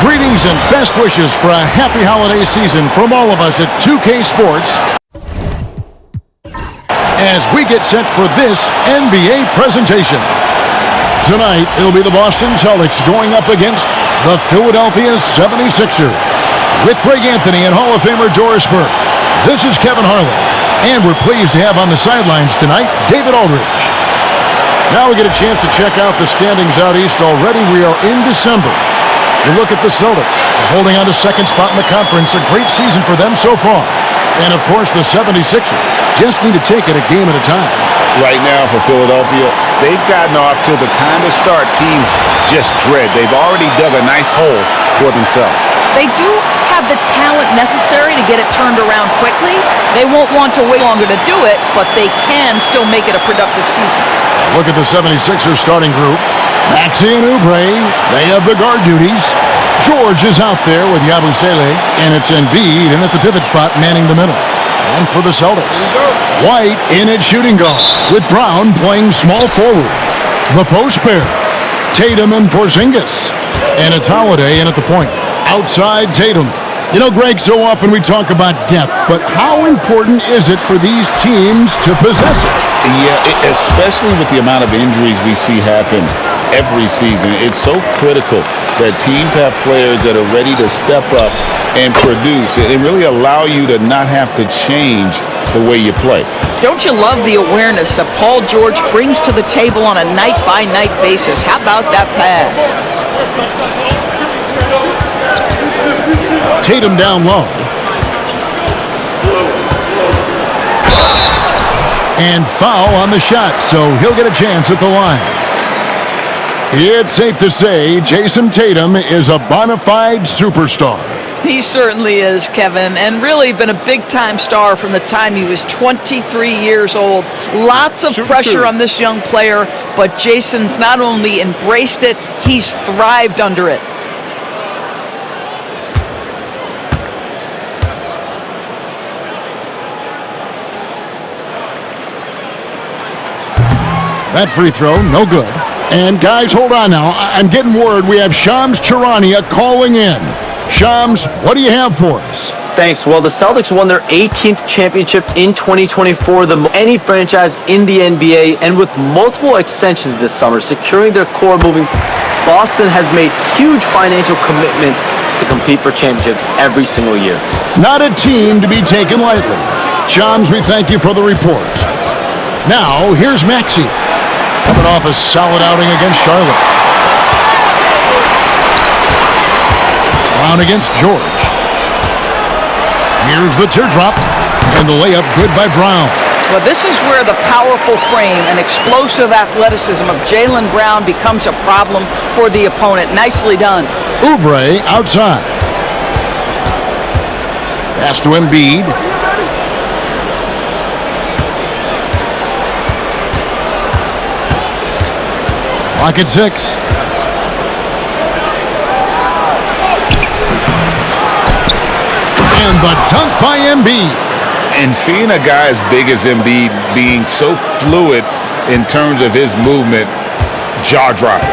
Greetings and best wishes for a happy holiday season from all of us at 2K Sports as we get set for this NBA presentation. Tonight, it'll be the Boston Celtics going up against the Philadelphia 76ers. With Greg Anthony and Hall of Famer Doris Burke, this is Kevin Harlan, and we're pleased to have on the sidelines tonight David Aldridge. Now we get a chance to check out the standings out east already. We are in December. You look at the Celtics, holding on to second spot in the conference, a great season for them so far. And, of course, the 76ers just need to take it a game at a time. Right now for Philadelphia, they've gotten off to the kind of start teams just dread. They've already dug a nice hole for themselves. They do have the talent necessary to get it turned around quickly. They won't want to wait longer to do it, but they can still make it a productive season. Look at the 76ers starting group. Maxey and Oubre, they have the guard duties. George is out there with Yabusele, and it's Embiid in at the pivot spot manning the middle. And for the Celtics, White in at shooting guard, with Brown playing small forward. The post pair, Tatum and Porzingis. And it's Holiday in at the point. Outside Tatum. You know, Greg, so often we talk about depth, but how important is it for these teams to possess it? Yeah, especially with the amount of injuries we see happen every season. It's so critical that teams have players that are ready to step up and produce and really allow you to not have to change the way you play. Don't you love the awareness that Paul George brings to the table on a night-by-night basis? How about that pass? Tatum down low. And foul on the shot, so he'll get a chance at the line. It's safe to say Jason Tatum is a bona fide superstar. He certainly is, Kevin, and really been a big-time star from the time he was 23 years old. Lots of pressure on this young player, but Jason's not only embraced it, he's thrived under it. That free throw, no good. And guys, hold on now. I'm getting word we have Shams Charania calling in. Shams, what do you have for us? Thanks. Well, the Celtics won their 18th championship in 2024, any franchise in the NBA, and with multiple extensions this summer, securing their core moving. Boston has made huge financial commitments to compete for championships every single year. Not a team to be taken lightly. Shams, we thank you for the report. Now, here's Maxey. Coming off a solid outing against Charlotte. Brown against George. Here's the teardrop. And the layup good by Brown. Well, this is where the powerful frame and explosive athleticism of Jaylen Brown becomes a problem for the opponent. Nicely done. Oubre outside. Pass to Embiid. Clock at 6. And the dunk by Embiid. And seeing a guy as big as Embiid being so fluid in terms of his movement, jaw-dropping.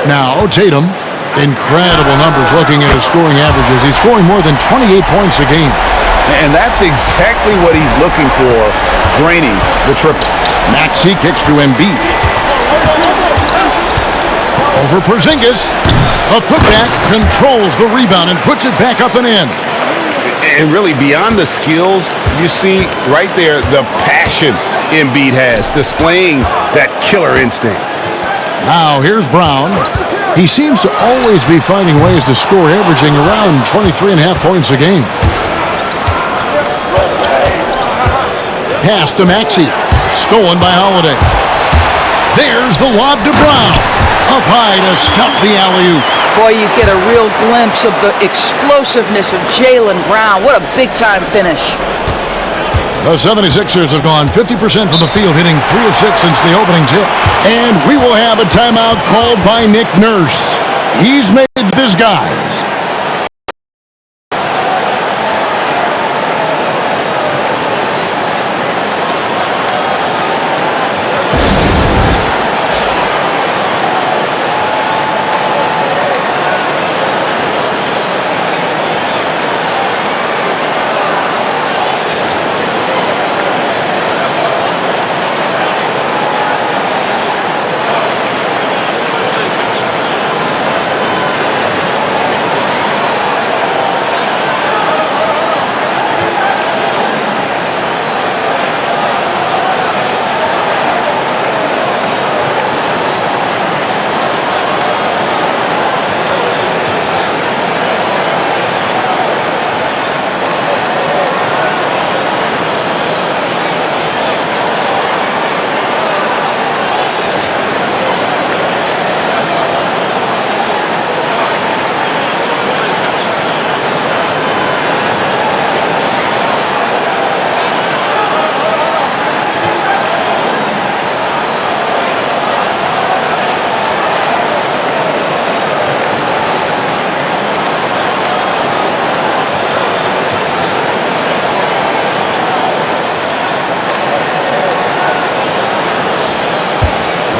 Now Tatum, incredible numbers looking at his scoring averages. He's scoring more than 28 points a game. And that's exactly what he's looking for, draining the triple. Maxey kicks to Embiid. Over Porzingis. A putback, controls the rebound and puts it back up and in. And really, beyond the skills, you see right there the passion Embiid has, displaying that killer instinct. Now, here's Brown. He seems to always be finding ways to score, averaging around 23.5 points a game. Pass to Maxey. Stolen by Holiday. There's the lob to Brown. Up high to stuff the alley-oop. Boy, you get a real glimpse of the explosiveness of Jaylen Brown. What a big-time finish. The 76ers have gone 50% from the field, hitting 3 of 6 since the opening tip. And we will have a timeout called by Nick Nurse. He's made this, guys.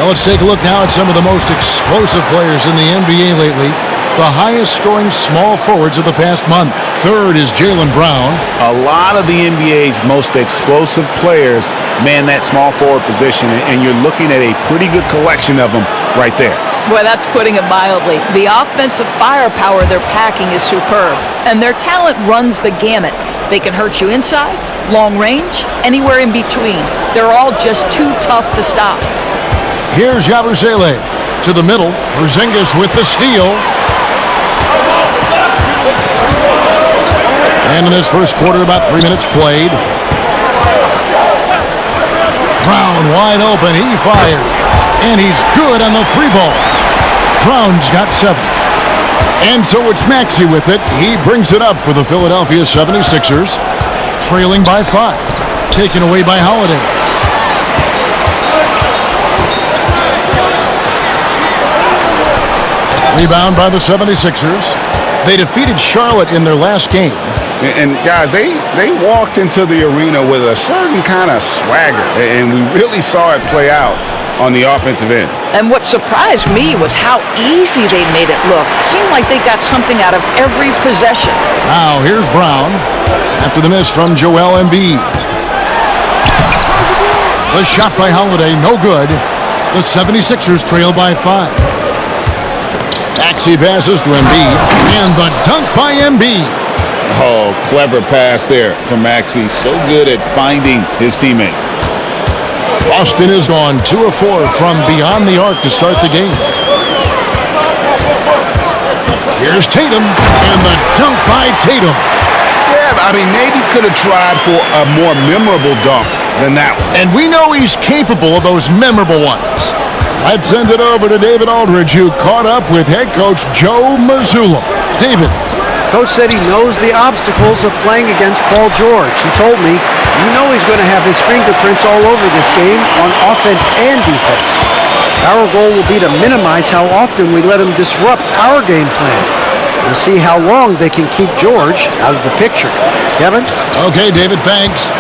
Well, let's take a look now at some of the most explosive players in the NBA lately. The highest scoring small forwards of the past month. Third is Jaylen Brown. A lot of the NBA's most explosive players man that small forward position, and you're looking at a pretty good collection of them right there. Boy, that's putting it mildly. The offensive firepower they're packing is superb, and their talent runs the gamut. They can hurt you inside, long range, anywhere in between. They're all just too tough to stop. Here's Yabusele to the middle. Porzingis with the steal. And in this first quarter, about 3 minutes played. Brown wide open. He fires. And he's good on the three ball. Brown's got 7. And so it's Maxey with it. He brings it up for the Philadelphia 76ers. Trailing by 5. Taken away by Holiday. Rebound by the 76ers. They defeated Charlotte in their last game. And guys, they walked into the arena with a certain kind of swagger, and we really saw it play out on the offensive end. And what surprised me was how easy they made it look. Seemed like they got something out of every possession. Now here's Brown after the miss from Joel Embiid. The shot by Holiday, no good. The 76ers trail by 5. Maxey passes to Embiid, and the dunk by Embiid. Oh, clever pass there from Maxey. So good at finding his teammates. Boston has gone 2 of 4 from beyond the arc to start the game. Here's Tatum, and the dunk by Tatum. Yeah, I mean, maybe could have tried for a more memorable dunk than that one. And we know he's capable of those memorable ones. Let's send it over to David Aldridge, who caught up with head coach Joe Mazzulla. David. Coach said he knows the obstacles of playing against Paul George. He told me, you know he's going to have his fingerprints all over this game on offense and defense. Our goal will be to minimize how often we let him disrupt our game plan. We'll see how long they can keep George out of the picture. Kevin? Okay, David, thanks.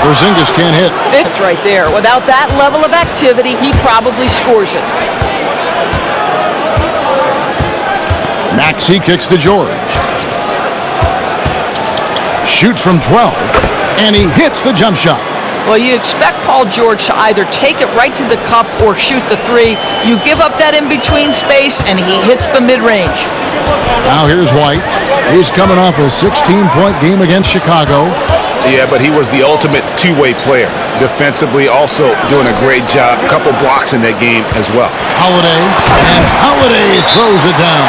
Porzingis can't hit. It's right there. Without that level of activity, he probably scores it. Maxey kicks to George. Shoots from 12, and he hits the jump shot. Well, you expect Paul George to either take it right to the cup or shoot the 3. You give up that in-between space, and he hits the mid-range. Now here's White. He's coming off a 16-point game against Chicago. Yeah, but he was the ultimate two-way player. Defensively, also doing a great job. A couple blocks in that game as well. Holiday, and Holiday throws it down.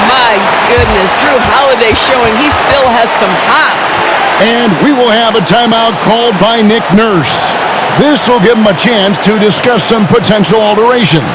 My goodness, Drew Holiday showing he still has some hops. And we will have a timeout called by Nick Nurse. This will give him a chance to discuss some potential alterations.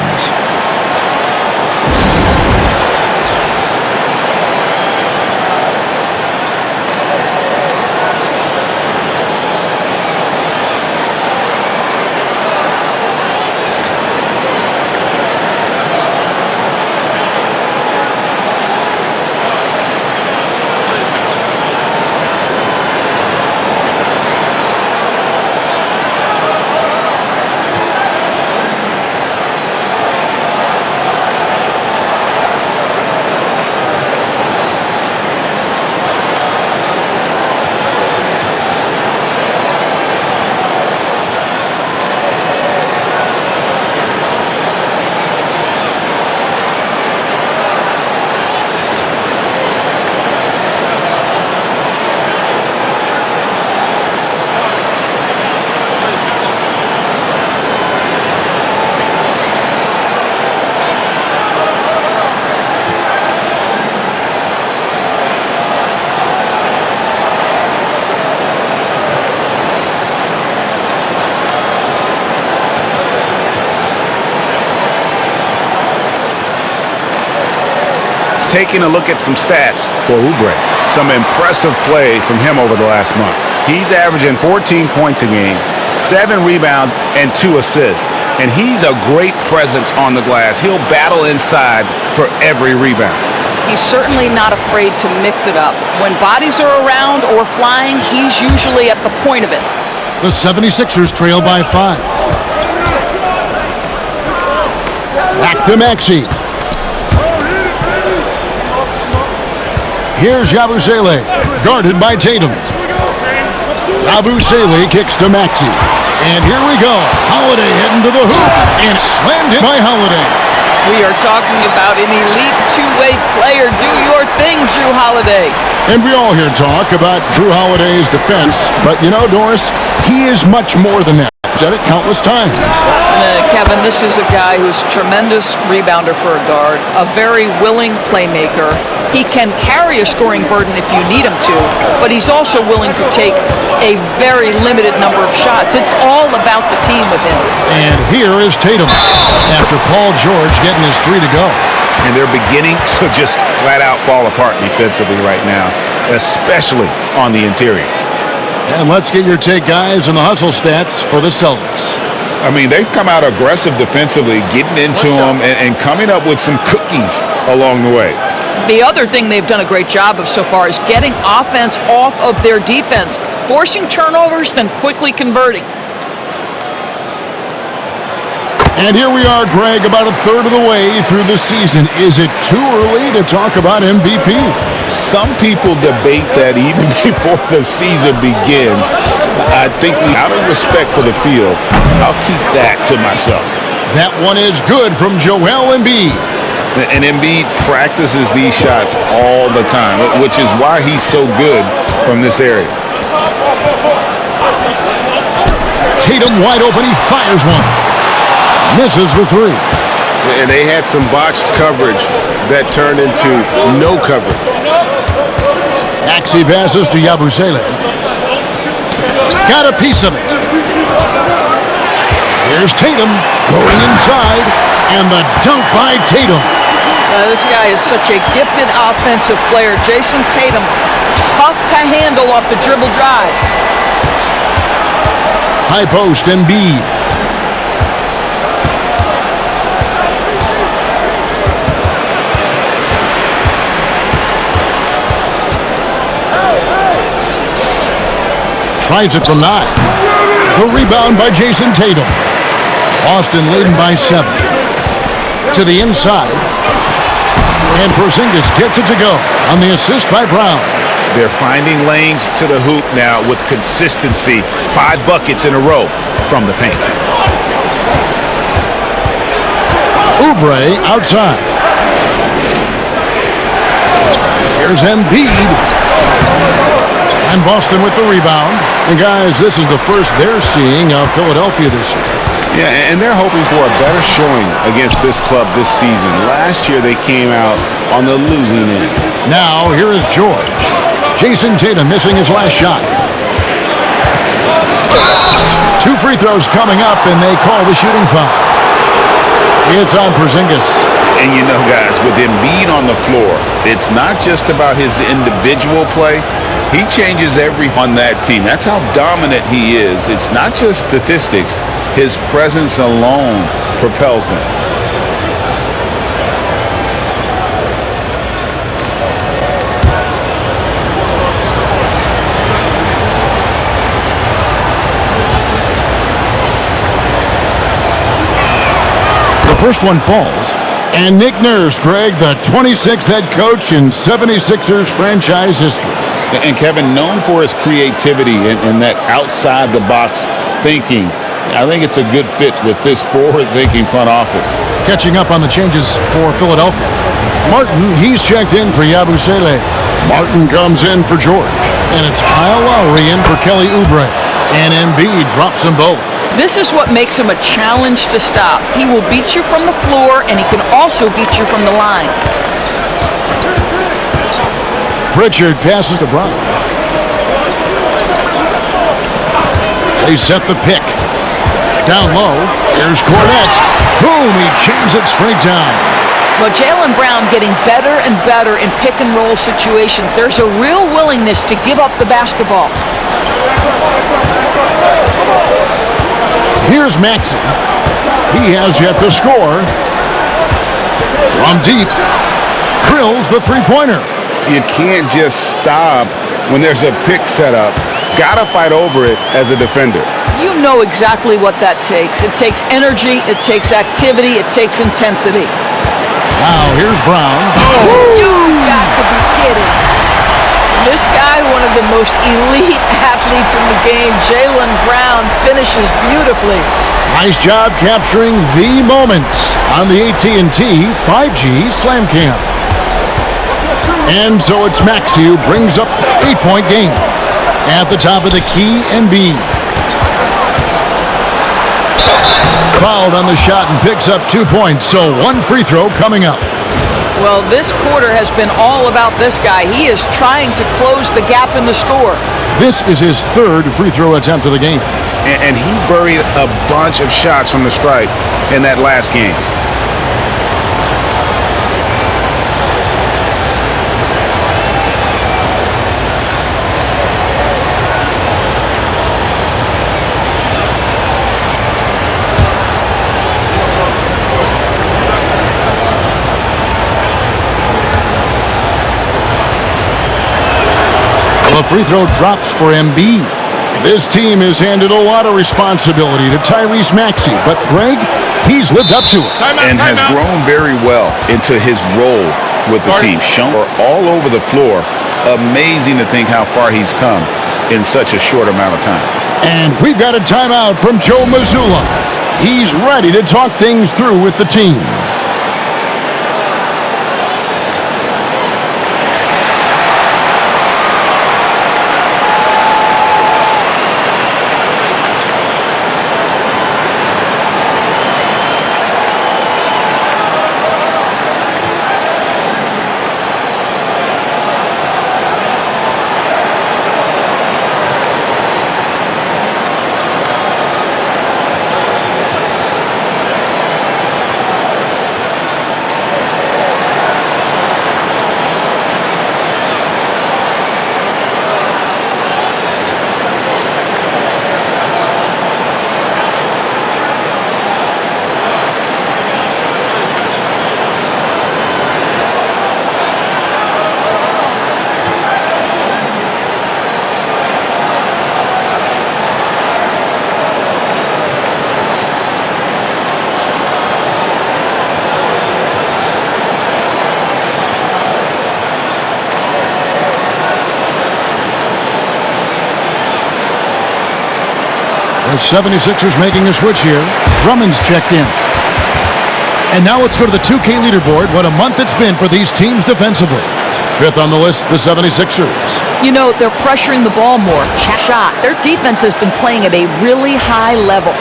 Taking a look at some stats for Oubre. Some impressive play from him over the last month. He's averaging 14 points a game, 7 rebounds, and 2 assists. And he's a great presence on the glass. He'll battle inside for every rebound. He's certainly not afraid to mix it up. When bodies are around or flying, he's usually at the point of it. The 76ers trail by 5. Back to Maxey. Here's Yabusele, guarded by Tatum. Yabusele kicks to Maxey. And here we go. Holiday heading to the hoop and slammed it by Holiday. We are talking about an elite two-way player. Do your thing, Drew Holiday. And we all hear talk about Drew Holiday's defense, but you know, Doris, he is much more than that. I've said it countless times. Kevin, this is a guy who's a tremendous rebounder for a guard, a very willing playmaker. He can carry a scoring burden if you need him to, but he's also willing to take a very limited number of shots. It's all about the team with him. And here is Tatum after Paul George getting his three to go. And they're beginning to just flat out fall apart defensively right now, especially on the interior. And let's get your take, guys, on the hustle stats for the Celtics. I mean, they've come out aggressive defensively, getting into them and coming up with some cookies along the way. The other thing they've done a great job of so far is getting offense off of their defense, forcing turnovers, then quickly converting. And here we are, Greg, about a third of the way through the season. Is it too early to talk about MVP? Some people debate that even before the season begins. I think out of respect for the field, I'll keep that to myself. That one is good from Joel Embiid. And Embiid practices these shots all the time, which is why he's so good from this area. Tatum wide open, he fires one. Misses the three. And they had some botched coverage that turned into no coverage. Maxey passes to Yabusele. Got a piece of it. Here's Tatum going inside, and the dunk by Tatum. This guy is such a gifted offensive player. Jason Tatum, tough to handle off the dribble drive. High post, Embiid. Tries it from 9. The rebound by Jason Tatum. Boston leading by 7. To the inside. And Porzingis gets it to go on the assist by Brown. They're finding lanes to the hoop now with consistency. 5 buckets in a row from the paint. Oubre outside. Here's Embiid. And Boston with the rebound. And guys, this is the first they're seeing of Philadelphia this year. Yeah, and they're hoping for a better showing against this club this season. Last year they came out on the losing end. Now, here is George. Jason Tatum missing his last shot. 2 free throws coming up, and they call the shooting foul. It's on Porzingis. And you know, guys, with Embiid on the floor, it's not just about his individual play. He changes everything on that team. That's how dominant he is. It's not just statistics. His presence alone propels them. The first one falls. And Nick Nurse, Greg, the 26th head coach in 76ers franchise history. And Kevin, known for his creativity and that outside-the-box thinking, I think it's a good fit with this forward-thinking front office. Catching up on the changes for Philadelphia. Martin, he's checked in for Yabusele. Martin comes in for George. And it's Kyle Lowry in for Kelly Oubre. And Embiid drops them both. This is what makes him a challenge to stop. He will beat you from the floor, and he can also beat you from the line. Pritchard passes to Brown. They set the pick. Down low, here's Cornette. Boom, he jams it straight down. Well, Jaylen Brown getting better and better in pick-and-roll situations. There's a real willingness to give up the basketball. Here's Maxey. He has yet to score. From deep, drills the three-pointer. You can't just stop when there's a pick set up. Gotta fight over it as a defender. You know exactly what that takes. It takes energy, it takes activity, it takes intensity. Now here's Brown. You've got to be kidding. This guy, one of the most elite athletes in the game, Jaylen Brown, finishes beautifully. Nice job capturing the moments on the AT&T 5G Slam Cam. And so it's Maxey who brings up the 8-point game. At the top of the key, Embiid. Fouled on the shot and picks up 2 points, so one free throw coming up. Well, this quarter has been all about this guy. He is trying to close the gap in the score. This is his third free throw attempt of the game. And he buried a bunch of shots from the stripe in that last game. The free throw drops for Embiid. This team has handed a lot of responsibility to Tyrese Maxey, but Greg, he's lived up to it. And has grown very well into his role with the team. Shown all over the floor. Amazing to think how far he's come in such a short amount of time. And we've got a timeout from Joe Mazzulla. He's ready to talk things through with the team. The 76ers making a switch here. Drummond's checked in. And now let's go to the 2K leaderboard. What a month it's been for these teams defensively. Fifth on the list, the 76ers. You know, they're pressuring the ball more. Shot. Their defense has been playing at a really high level.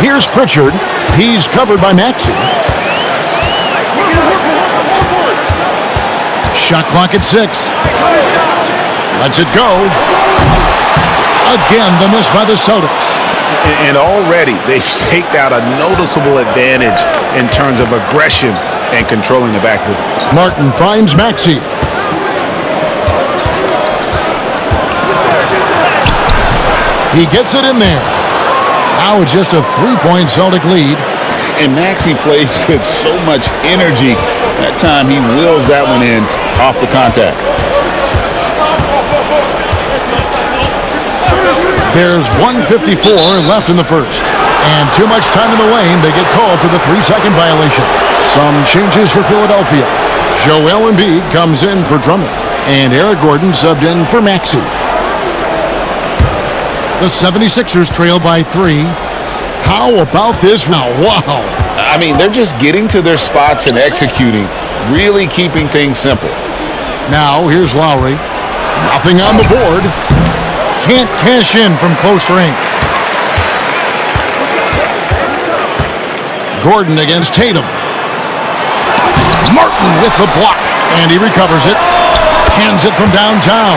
Here's Pritchard. He's covered by Maxey. Shot clock at 6. Lets it go. Again, the miss by the Celtics. And already they've staked out a noticeable advantage in terms of aggression and controlling the backboard. Martin finds Maxey. He gets it in there. Now it's just a 3-point Celtic lead. And Maxey plays with so much energy. That time he wheels that one in off the contact. There's 1:54 left in the first. And too much time in the lane. They get called for the 3-second violation. Some changes for Philadelphia. Joel Embiid comes in for Drummond. And Eric Gordon subbed in for Maxey. The 76ers trail by 3. How about this now? Wow. I mean, they're just getting to their spots and executing, really keeping things simple. Now, here's Lowry. Nothing on the board. Can't cash in from close range. Gordon against Tatum. Martin with the block. And he recovers it. Cans it from downtown.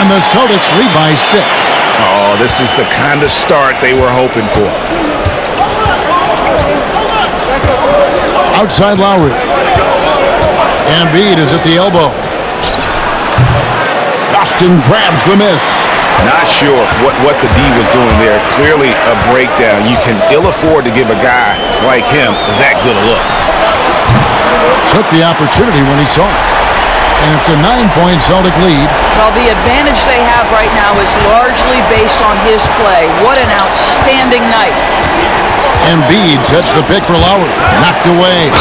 And the Celtics lead by 6. Oh, this is the kind of start they were hoping for. Outside Lowry. Embiid is at the elbow. Boston grabs the miss. Not sure what the D was doing there. Clearly a breakdown. You can ill afford to give a guy like him that good a look. Took the opportunity when he saw it. And it's a 9-point Celtic lead. Well, the advantage they have right now is largely based on his play. What an outstanding night. Embiid sets the pick for Lowry. Knocked away.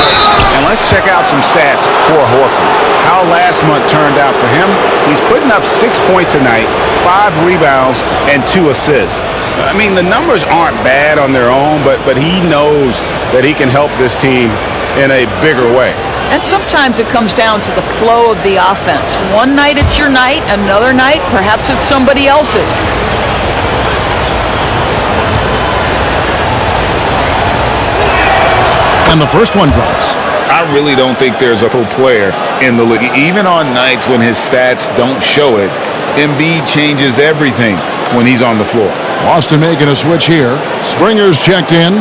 And let's check out some stats for Horford. How last month turned out for him. He's putting up 6 points a night, 5 rebounds, and 2 assists. I mean, the numbers aren't bad on their own, but he knows that he can help this team in a bigger way. And sometimes it comes down to the flow of the offense. One night it's your night, another night perhaps it's somebody else's. And the first one drops. I really don't think there's a pro player in the league. Even on nights when his stats don't show it, Embiid changes everything when he's on the floor. Boston making a switch here. Springer's checked in.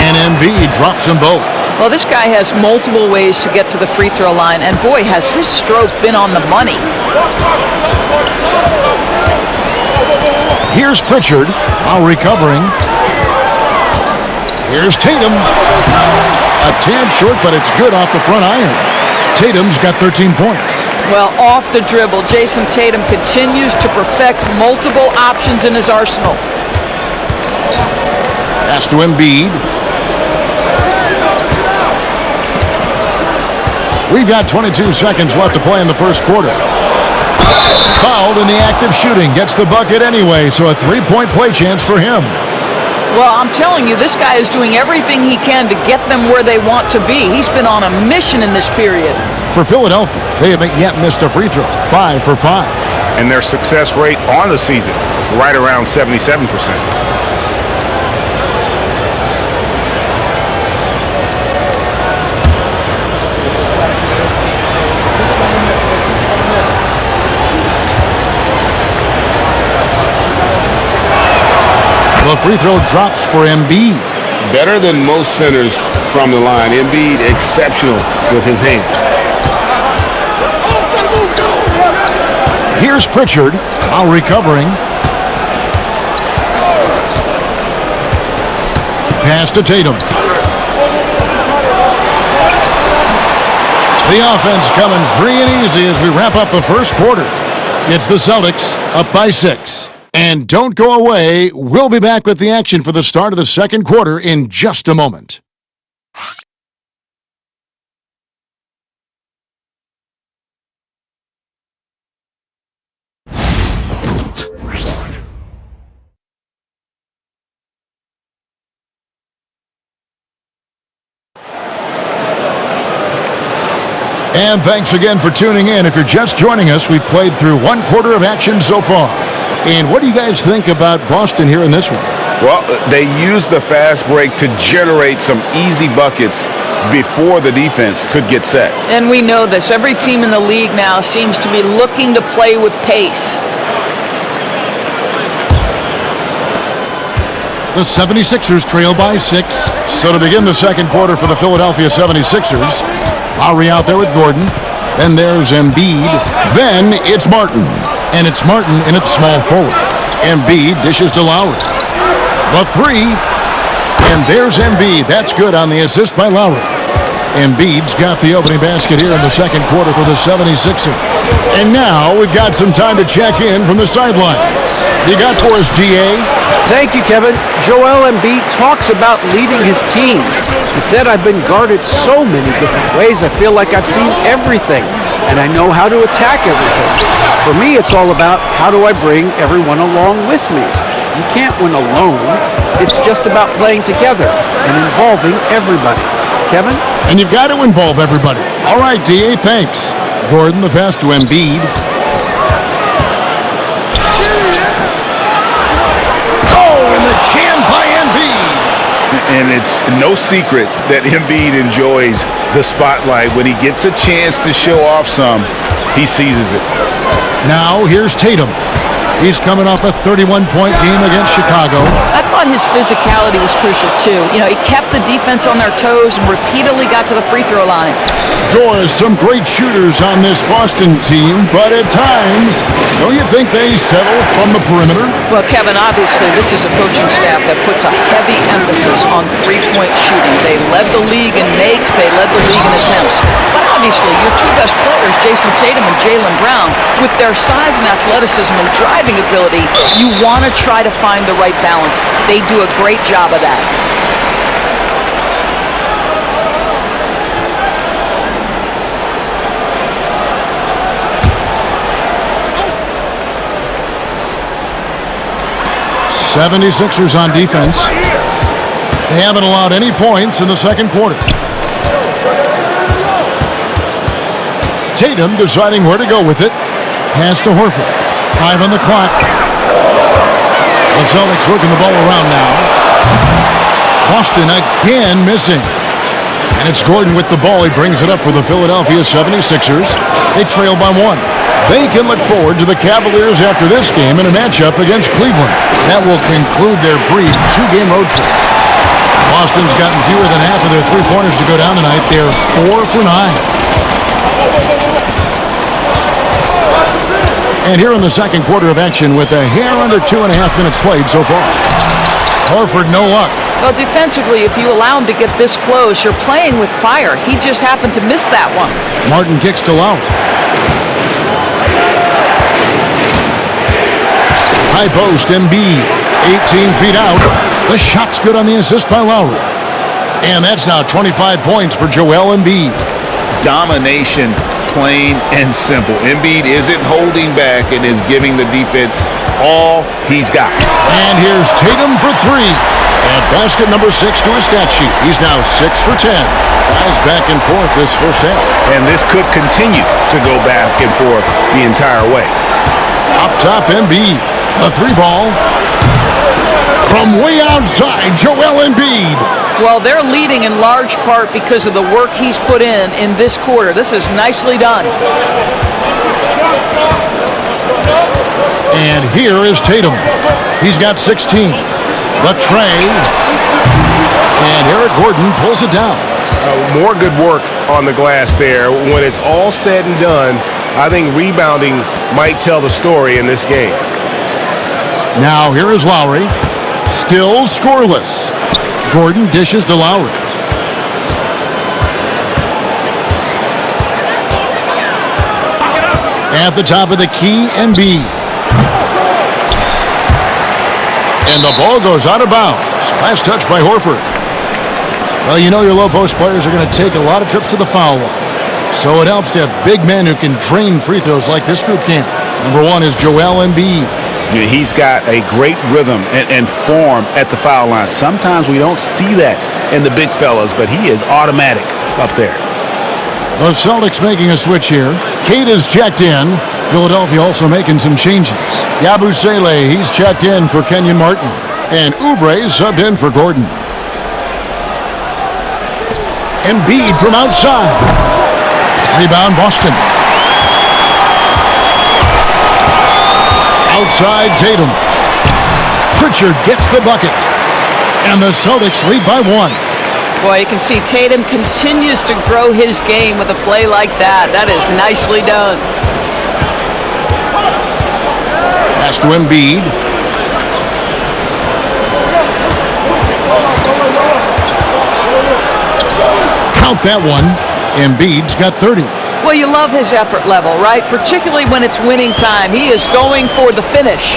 And Embiid drops them both. Well, this guy has multiple ways to get to the free throw line, and boy, has his stroke been on the money. Here's Pritchard while recovering. Here's Tatum. A tad short, but it's good off the front iron. Tatum's got 13 points. Well, off the dribble, Jason Tatum continues to perfect multiple options in his arsenal. Pass to Embiid. We've got 22 seconds left to play in the first quarter. Fouled in the act of shooting. Gets the bucket anyway, so a 3-point play chance for him. Well, I'm telling you, this guy is doing everything he can to get them where they want to be. He's been on a mission in this period. For Philadelphia, they haven't yet missed a free throw. 5 for 5. And their success rate on the season, right around 77%. The free throw drops for Embiid. Better than most centers from the line. Embiid exceptional with his hands. Here's Pritchard while recovering. Pass to Tatum. The offense coming free and easy as we wrap up the first quarter. It's the Celtics up by 6. And don't go away. We'll be back with the action for the start of the second quarter in just a moment. And thanks again for tuning in. If you're just joining us, we've played through one quarter of action so far. And what do you guys think about Boston here in this one? Well, they used the fast break to generate some easy buckets before the defense could get set. And we know this. Every team in the league now seems to be looking to play with pace. The 76ers trail by 6. So to begin the second quarter for the Philadelphia 76ers, Lowry out there with Gordon. Then there's Embiid. Then it's Martin. And it's Martin in its small forward. Embiid dishes to Lowry. The 3. And there's Embiid. That's good on the assist by Lowry. Embiid's got the opening basket here in the second quarter for the 76ers. And now we've got some time to check in from the sidelines. You got for us, D.A.? Thank you, Kevin. Joel Embiid talks about leading his team. He said, "I've been guarded so many different ways. I feel like I've seen everything, and I know how to attack everything. For me, it's all about how do I bring everyone along with me. You can't win alone. It's just about playing together and involving everybody." Kevin? And you've got to involve everybody. All right, D.A., thanks. Gordon, the pass to Embiid. And it's no secret that Embiid enjoys the spotlight. When he gets a chance to show off some, he seizes it. Now here's Tatum. He's coming off a 31-point game against Chicago. I thought his physicality was crucial, too. He kept the defense on their toes and repeatedly got to the free throw line. Doris, some great shooters on this Boston team, but at times, don't you think they settle from the perimeter? Well, Kevin, obviously, this is a coaching staff that puts a heavy emphasis on three-point shooting. They led the league in makes, they led the league in attempts. But obviously, your two best players, Jason Tatum and Jaylen Brown, with their size and athleticism and driving ability, you want to try to find the right balance. They do a great job of that. '76ers on defense. They haven't allowed any points in the second quarter. Tatum deciding where to go with it. Pass to Horford. 5 on the clock. The Celtics working the ball around now. Boston again missing. And it's Gordon with the ball. He brings it up for the Philadelphia 76ers. They trail by 1. They can look forward to the Cavaliers after this game in a matchup against Cleveland. That will conclude their brief 2-game road trip. Boston's gotten fewer than half of their three-pointers to go down tonight. They're 4 for 9. And here in the second quarter of action with a hair under 2.5 minutes played so far. Horford, no luck. Well, defensively, if you allow him to get this close, you're playing with fire. He just happened to miss that one. Martin kicks to Lowry. High post, Embiid, 18 feet out. The shot's good on the assist by Lowry. And that's now 25 points for Joel Embiid. Domination, plain and simple. Embiid isn't holding back and is giving the defense all he's got. And here's Tatum for 3. And basket number 6 to his stat sheet. He's now 6 for 10. Guys back and forth this first half. And this could continue to go back and forth the entire way. Up top, Embiid. A 3-ball. From way outside, Joel Embiid. Well, they're leading in large part because of the work he's put in this quarter. This is nicely done. And here is Tatum. He's got 16. The tray. And Eric Gordon pulls it down. More good work on the glass there. When it's all said and done, I think rebounding might tell the story in this game. Now here is Lowry. Still scoreless. Gordon dishes to Lowry. At the top of the key, Embiid. And the ball goes out of bounds. Last touch by Horford. Well, you know your low post players are going to take a lot of trips to the foul line. So it helps to have big men who can drain free throws like this group can. Number 1 is Joel Embiid. He's got a great rhythm and form at the foul line. Sometimes we don't see that in the big fellas, but he is automatic up there. The Celtics making a switch here. Kate is checked in. Philadelphia also making some changes. Yabusele, he's checked in for Kenyon Martin. And Oubre subbed in for Gordon. Embiid from outside. Rebound, Boston. Outside, Tatum. Pritchard gets the bucket. And the Celtics lead by 1. Boy, you can see Tatum continues to grow his game with a play like that. That is nicely done. Pass to Embiid. Count that one. Embiid's got 30. Well, you love his effort level, right? Particularly when it's winning time. He is going for the finish.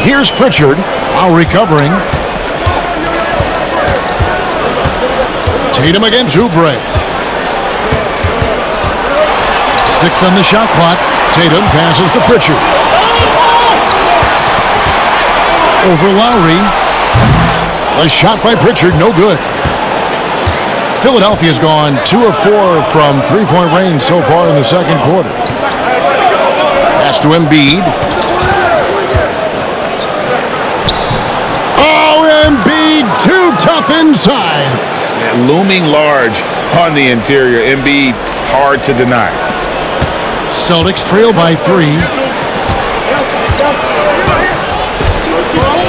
Here's Pritchard, while recovering. Tatum against Oubre. 6 on the shot clock. Tatum passes to Pritchard. Over Lowry. A shot by Pritchard, no good. Philadelphia's gone 2 of 4 from three-point range so far in the second quarter. Pass to Embiid. Oh, Embiid, too tough inside. Looming large on the interior. Embiid, hard to deny. Celtics trail by 3.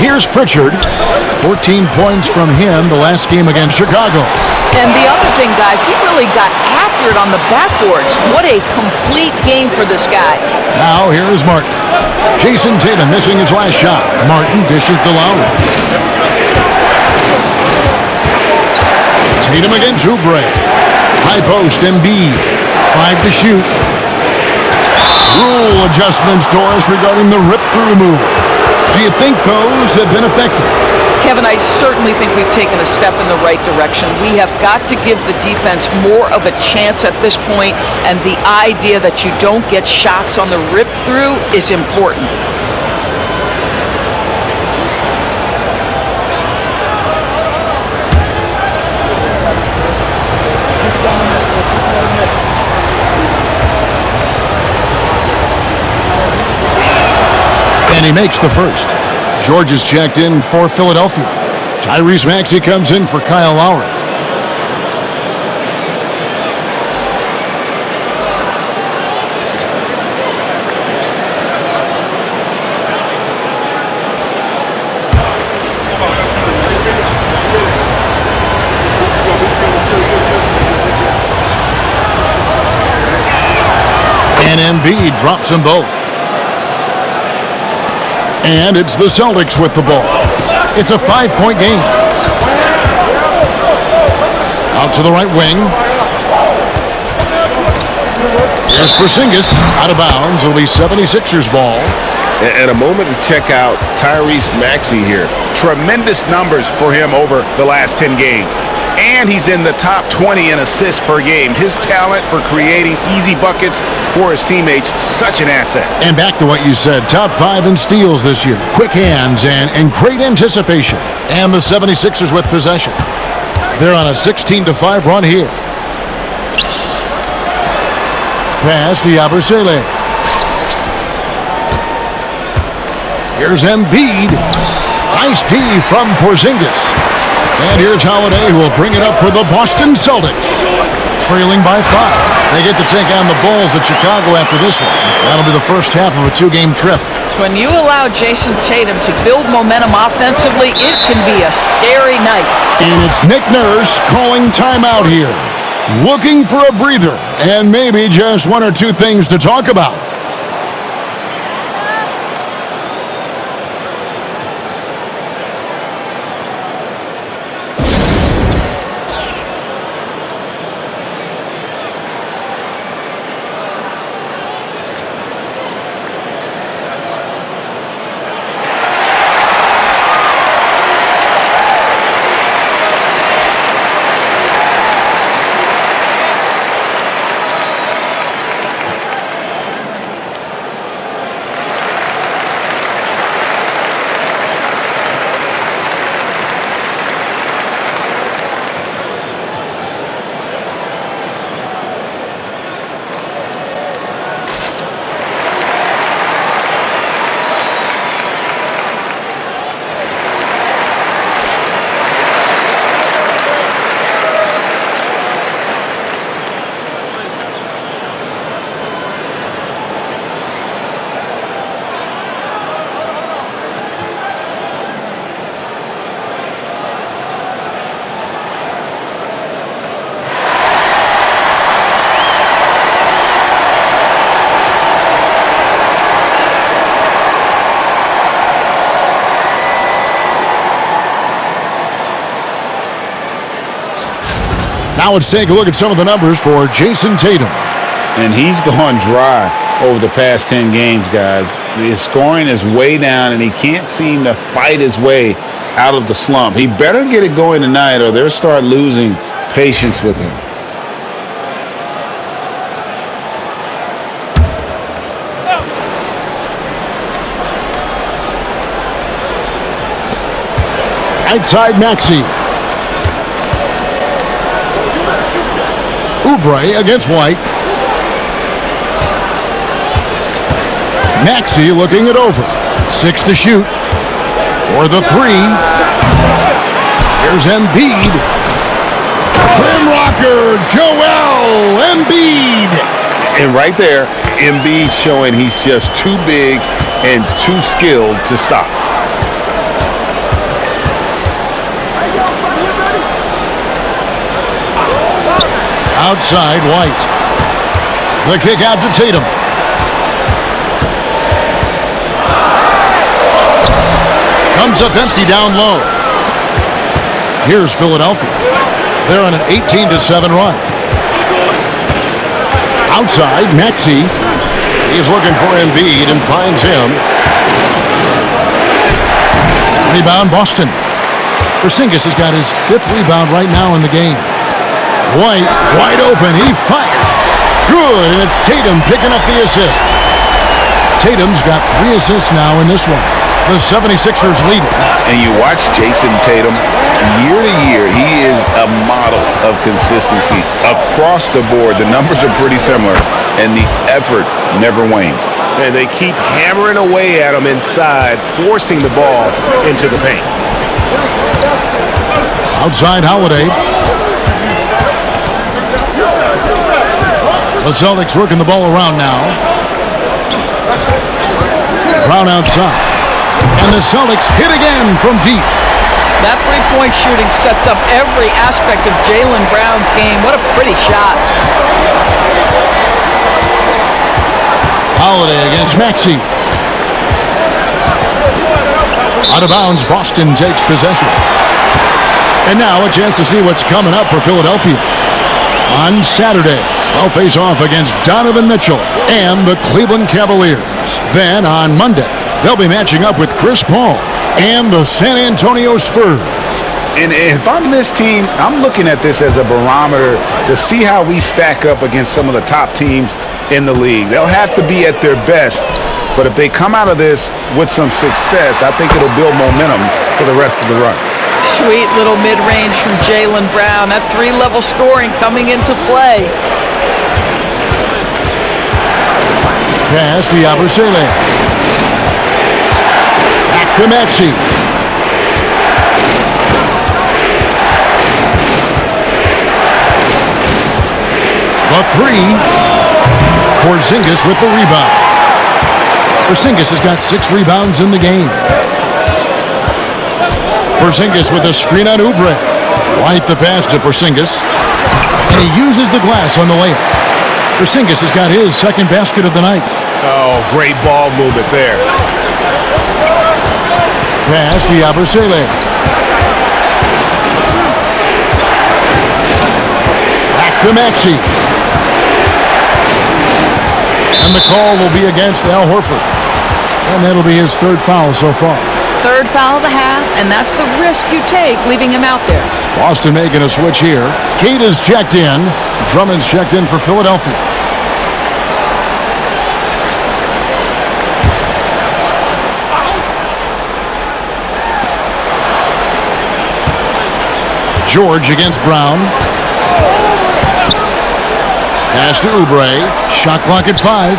Here's Pritchard. 14 points from him the last game against Chicago. And the other thing, guys, he really got after it on the backboards. What a complete game for this guy. Now here is Martin. Jason Tatum missing his last shot. Martin dishes to Lowry. Tatum against Oubre. High post, Embiid. 5 to shoot. Rule adjustments, Doris, regarding the rip-through move. Do you think those have been effective? Kevin, I certainly think we've taken a step in the right direction. We have got to give the defense more of a chance at this point, and the idea that you don't get shots on the rip-through is important. And he makes the first. George is checked in for Philadelphia. Tyrese Maxey comes in for Kyle Lowry. And Embiid drops them both. And it's the Celtics with the ball. It's a 5-point game. Out to the right wing. Here's Porzingis out of bounds. It'll be 76ers ball. And a moment to check out Tyrese Maxey here. Tremendous numbers for him over the last 10 games. And he's in the top 20 in assists per game. His talent for creating easy buckets for his teammates, such an asset. And back to what you said, top 5 in steals this year. Quick hands and great anticipation. And the 76ers with possession. They're on a 16-5 run here. Pass to Yabusele. Here's Embiid. Nice D from Porzingis. And here's Holiday, who will bring it up for the Boston Celtics. Trailing by 5. They get to take on the Bulls at Chicago after this one. That'll be the first half of a 2-game trip. When you allow Jason Tatum to build momentum offensively, it can be a scary night. And it's Nick Nurse calling timeout here. Looking for a breather and maybe just one or two things to talk about. Now let's take a look at some of the numbers for Jason Tatum. And he's gone dry over the past 10 games, guys. His scoring is way down, and he can't seem to fight his way out of the slump. He better get it going tonight, or they'll start losing patience with him. Outside Maxey. Oubre against White. Maxey looking it over. 6 to shoot. For the 3. Here's Embiid. Rim rocker, Joel Embiid. And right there, Embiid showing he's just too big and too skilled to stop. Outside, White. The kick out to Tatum. Comes up empty down low. Here's Philadelphia. They're on an 18-7 run. Outside, Maxey. He's looking for Embiid and finds him. Rebound, Boston. Porzingis has got his 5th rebound right now in the game. White, wide open. He fires. Good, and it's Tatum picking up the assist. Tatum's got 3 assists now in this one. The 76ers lead it. And you watch Jason Tatum, year to year, he is a model of consistency. Across the board, the numbers are pretty similar, and the effort never wanes. And they keep hammering away at him inside, forcing the ball into the paint. Outside, Holiday. The Celtics working the ball around now. Brown outside. And the Celtics hit again from deep. That three-point shooting sets up every aspect of Jaylen Brown's game. What a pretty shot. Holiday against Maxey. Out of bounds, Boston takes possession. And now a chance to see what's coming up for Philadelphia. On Saturday, they'll face off against Donovan Mitchell and the Cleveland Cavaliers. Then on Monday, they'll be matching up with Chris Paul and the San Antonio Spurs. And if I'm this team, I'm looking at this as a barometer to see how we stack up against some of the top teams in the league. They'll have to be at their best, but if they come out of this with some success, I think it'll build momentum for the rest of the run. Sweet little mid-range from Jaylen Brown. That 3-level scoring coming into play. Pass to Yabusele. Back to Maxey. The 3. Porzingis with the rebound. Porzingis has got 6 rebounds in the game. Porzingis with a screen on Oubre. White the pass to Porzingis. And he uses the glass on the layup. Porzingis has got his 2nd basket of the night. Oh, great ball movement there. Pass to Yabusele. Back to Maxey. And the call will be against Al Horford. And that'll be his 3rd foul so far. 3rd foul of the half, and that's the risk you take leaving him out there. Boston making a switch here. Cade is checked in. Drummond's checked in for Philadelphia. George against Brown. Pass to Oubre. Shot clock at 5.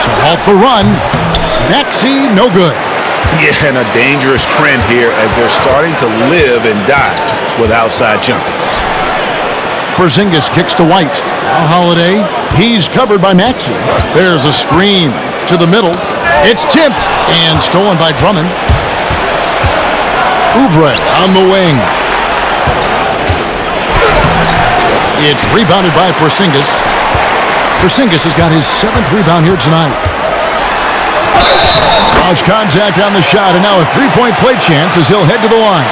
To halt the run. Maxey, no good. Yeah, and a dangerous trend here as they're starting to live and die with outside jumpers. Porzingis kicks to White. Now Holiday. He's covered by Maxey. There's a screen to the middle. It's tipped and stolen by Drummond. Oubre on the wing. It's rebounded by Porzingis. Porzingis has got his 7th rebound here tonight. Lost contact on the shot, and now a 3-point play chance as he'll head to the line.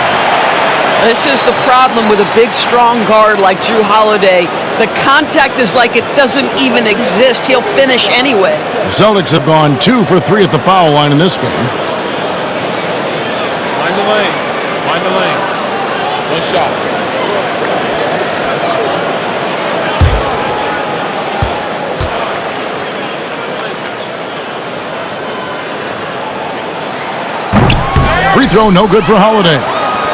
This is the problem with a big, strong guard like Jrue Holiday. The contact is like it doesn't even exist. He'll finish anyway. The Celtics have gone 2 for 3 at the foul line in this game. Mind the lanes. Mind the lanes. One shot. Free throw, no good for Holiday.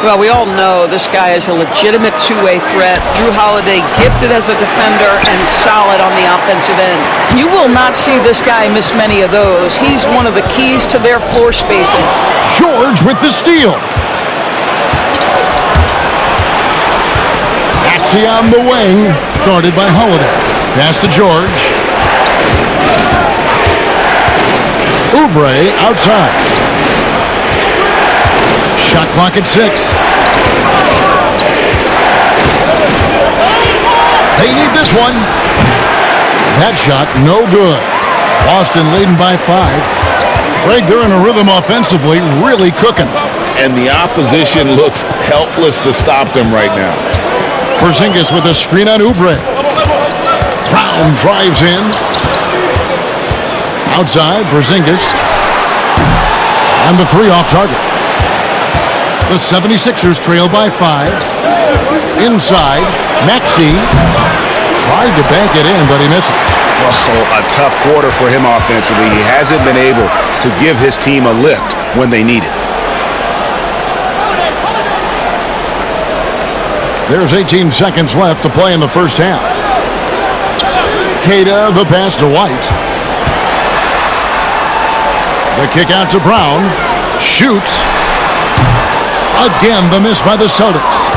Well, we all know this guy is a legitimate two-way threat. Jrue Holiday gifted as a defender and solid on the offensive end. You will not see this guy miss many of those. He's one of the keys to their floor spacing. George with the steal. Maxey on the wing, guarded by Holiday. Pass to George. Oubre outside. Shot clock at 6. They need this one. That shot, no good. Boston leading by 5. Greg, they're in a rhythm offensively, really cooking. And the opposition looks helpless to stop them right now. Porzingis with a screen on Oubre. Brown drives in. Outside, Porzingis. And the 3 off target. The 76ers trail by 5. Inside, Maxey tried to bank it in, but he misses. Oh, a tough quarter for him offensively. He hasn't been able to give his team a lift when they need it. There's 18 seconds left to play in the first half. Keita, the pass to White. The kick out to Brown. Shoots. Again, the miss by the Celtics.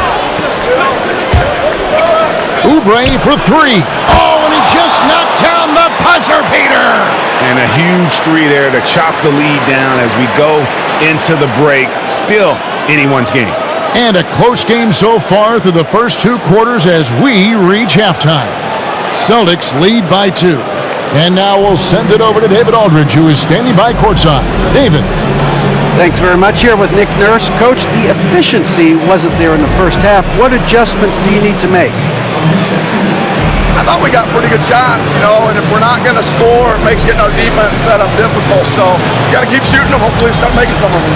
Oubre for 3. Oh, and he just knocked down the buzzer beater. And a huge 3 there to chop the lead down as we go into the break. Still anyone's game. And a close game so far through the first 2 quarters as we reach halftime. Celtics lead by 2. And now we'll send it over to David Aldridge, who is standing by courtside. David. Thanks very much. Here with Nick Nurse. Coach, the efficiency wasn't there in the first half. What adjustments do you need to make? I thought we got pretty good shots, and if we're not going to score, it makes getting our defense set up difficult. So you got to keep shooting them. Hopefully start making some of them.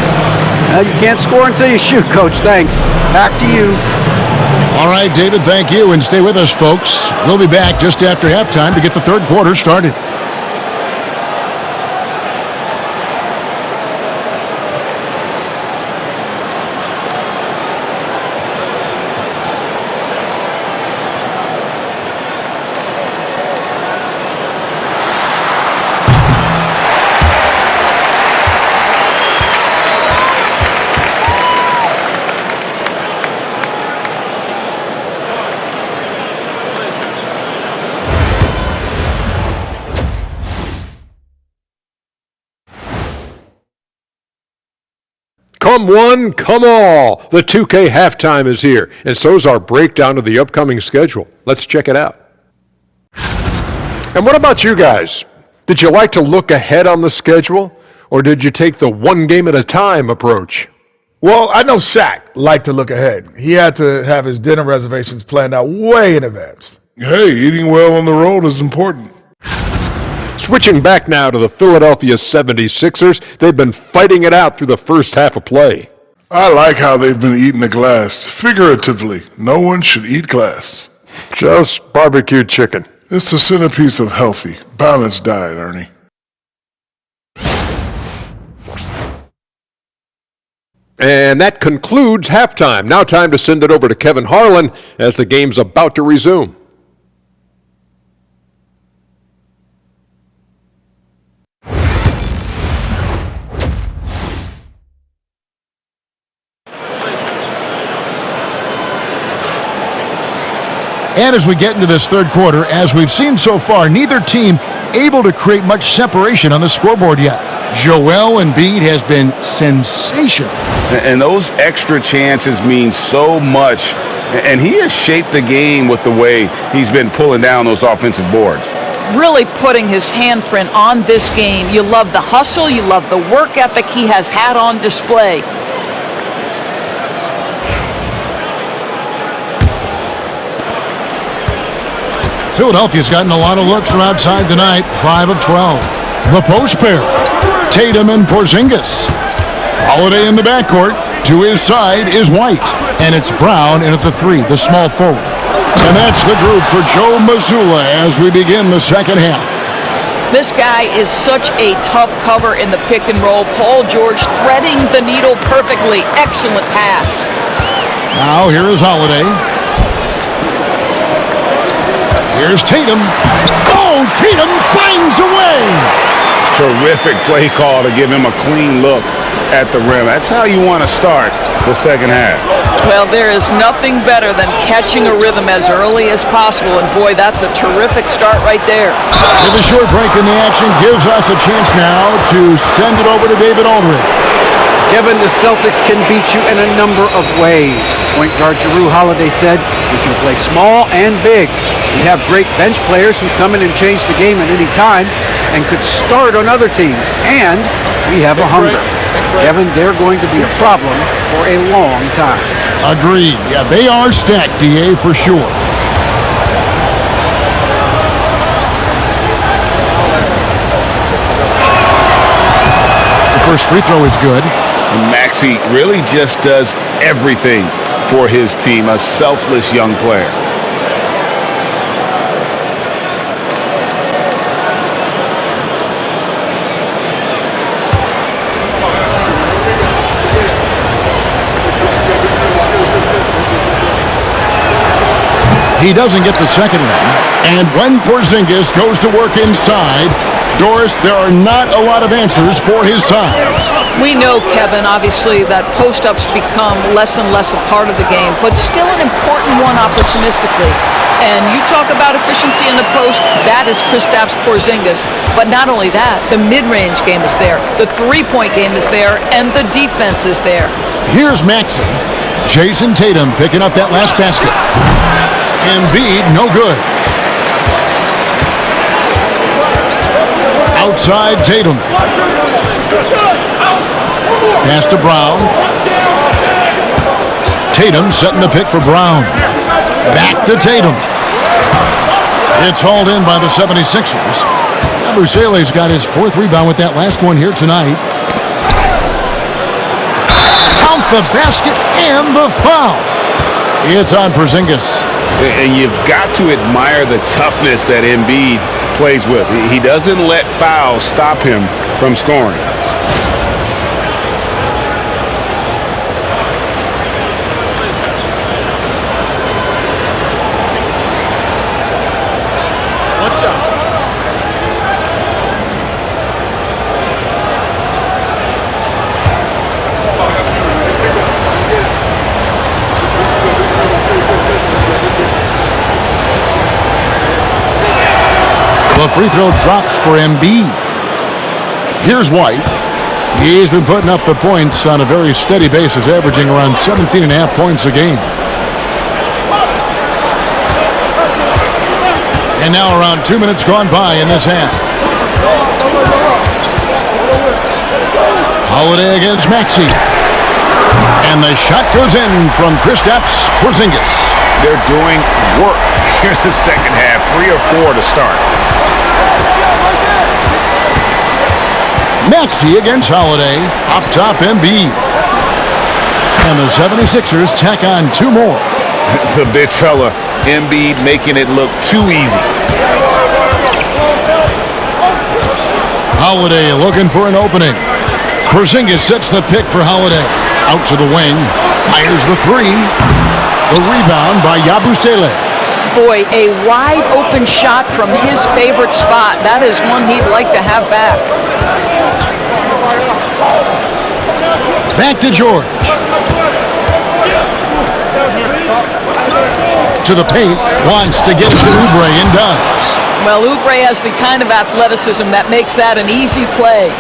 You can't score until you shoot, Coach. Thanks. Back to you. All right, David, thank you. And stay with us, folks. We'll be back just after halftime to get the third quarter started. Come one, come all. The 2K halftime is here, and so is our breakdown of the upcoming schedule. Let's check it out. And what about you guys? Did you like to look ahead on the schedule, or did you take the one game at a time approach? Well, I know Shaq liked to look ahead. He had to have his dinner reservations planned out way in advance. Hey, eating well on the road is important. Switching back now to the Philadelphia 76ers, they've been fighting it out through the first half of play. I like how they've been eating the glass. Figuratively, no one should eat glass. Just barbecued chicken. It's the centerpiece of healthy, balanced diet, Ernie. And that concludes halftime. Now time to send it over to Kevin Harlan as the game's about to resume. And as we get into this third quarter, as we've seen so far, neither team able to create much separation on the scoreboard yet. Joel Embiid has been sensational. And those extra chances mean so much. And he has shaped the game with the way he's been pulling down those offensive boards. Really putting his handprint on this game. You love the hustle, you love the work ethic he has had on display. Philadelphia's gotten a lot of looks from outside tonight, 5 of 12. The post pair, Tatum and Porzingis. Holiday in the backcourt. To his side is White. And it's Brown in at the 3, the small forward. And that's the group for Joe Mazzulla as we begin the second half. This guy is such a tough cover in the pick and roll. Paul George threading the needle perfectly. Excellent pass. Now here is Holiday. Here's Tatum. Oh, Tatum finds a way. Terrific play call to give him a clean look. at the rim. That's how you want to start the second half. Well, there is nothing better than catching a rhythm as early as possible, and boy, that's a terrific start right there. With a short break in the action gives us a chance now to send it over to David Aldridge. Kevin, the Celtics can beat you in a number of ways. Point guard Jrue Holiday said, "We can play small and big. We have great bench players who come in and change the game at any time and could start on other teams. And we have a hunger." Kevin, they're going to be a problem for a long time. Agreed. Yeah, they are stacked, DA, for sure. The first free throw is good. And Maxey really just does everything for his team, a selfless young player. He doesn't get the second one. And when Porzingis goes to work inside, Doris, there are not a lot of answers for his side. We know, Kevin, obviously, that post-ups become less and less a part of the game, but still an important one opportunistically. And you talk about efficiency in the post, that is Kristaps Porzingis. But not only that, the mid-range game is there, the three-point game is there, and the defense is there. Here's Maxey. Jason Tatum picking up that last basket. Embiid, no good. Outside Tatum. Pass to Brown. Tatum setting the pick for Brown. Back to Tatum. It's hauled in by the 76ers. Yabusele's got his fourth rebound with that last one here tonight. Count the basket and the foul. It's on Porzingis. And you've got to admire the toughness that Embiid plays with. He doesn't let fouls stop him from scoring. One shot. The free throw drops for Embiid. Here's White. He's been putting up the points on a very steady basis, averaging around 17.5 points a game. And now around 2 minutes gone by in this half. Holiday against Maxey. And the shot goes in from Kristaps Porzingis. They're doing work here in the second half, 3 or 4 to start. Maxey against Holiday. Up top, Embiid. And the 76ers tack on 2 more. The big fella, Embiid, making it look too easy. Holiday looking for an opening. Porzingis sets the pick for Holiday. Out to the wing. Fires the 3. The rebound by Yabusele. Boy, a wide open shot from his favorite spot. That is one he'd like to have back. Back to George. To the paint. Wants to get it to Oubre and does. Well, Oubre has the kind of athleticism that makes that an easy play.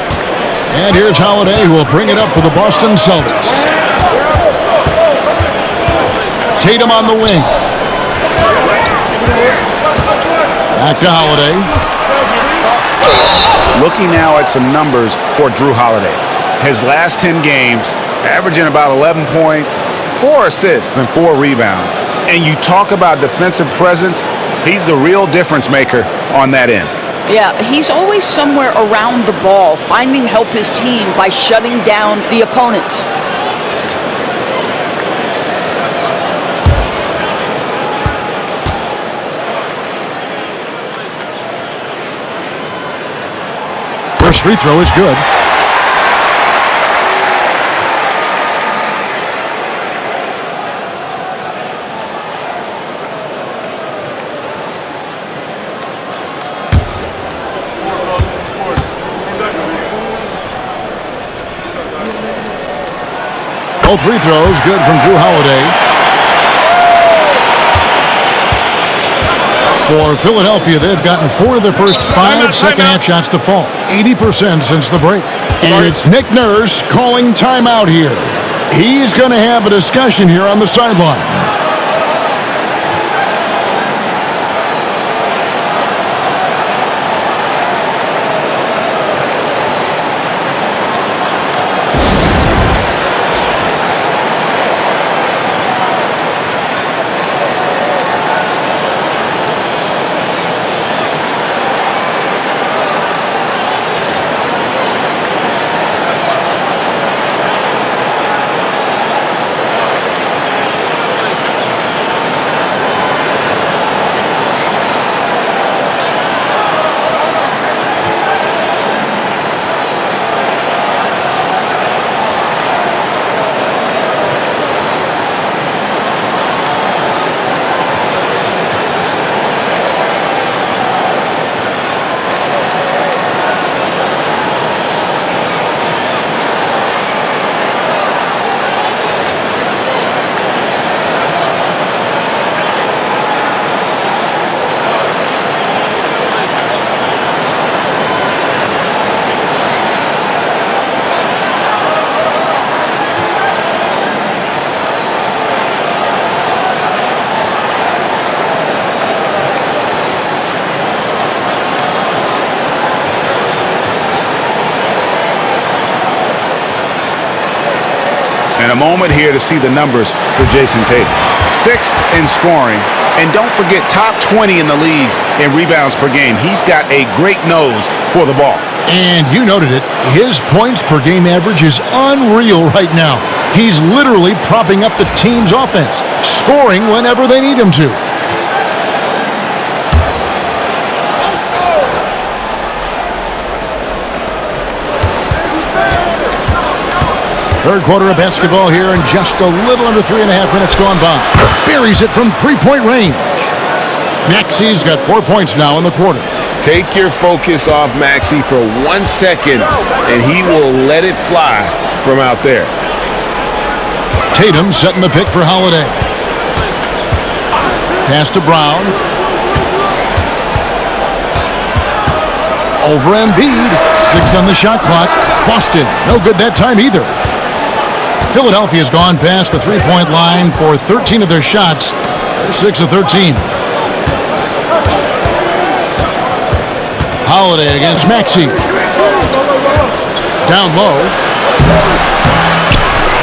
And here's Holiday, who will bring it up for the Boston Celtics. Tatum on the wing. Back to Holiday. Looking now at some numbers for Jrue Holiday. His last 10 games, averaging about 11 points, 4 assists, and 4 rebounds. And you talk about defensive presence, he's the real difference maker on that end. Yeah, he's always somewhere around the ball, finding help his team by shutting down the opponents. First free throw is good. Both free throws good from Drew Holiday. For Philadelphia, they've gotten 4 of their first 5 second-half shots to fall. 80% since the break. And it's Nick Nurse calling timeout here. He's going to have a discussion here on the sideline. And a moment here to see the numbers for Jason Tatum. 6th in scoring. And don't forget, top 20 in the league in rebounds per game. He's got a great nose for the ball. And you noted it. His points per game average is unreal right now. He's literally propping up the team's offense, scoring whenever they need him to. Third quarter of basketball here, and just a little under 3.5 minutes gone by. Buries it from three-point range. Maxey's got 4 points now in the quarter. Take your focus off Maxey for 1 second, and he will let it fly from out there. Tatum setting the pick for Holiday. Pass to Brown. Over Embiid. 6 on the shot clock. Boston, no good that time either. Philadelphia's gone past the three-point line for 13 of their shots. They're 6 of 13. Holiday against Maxey. Down low.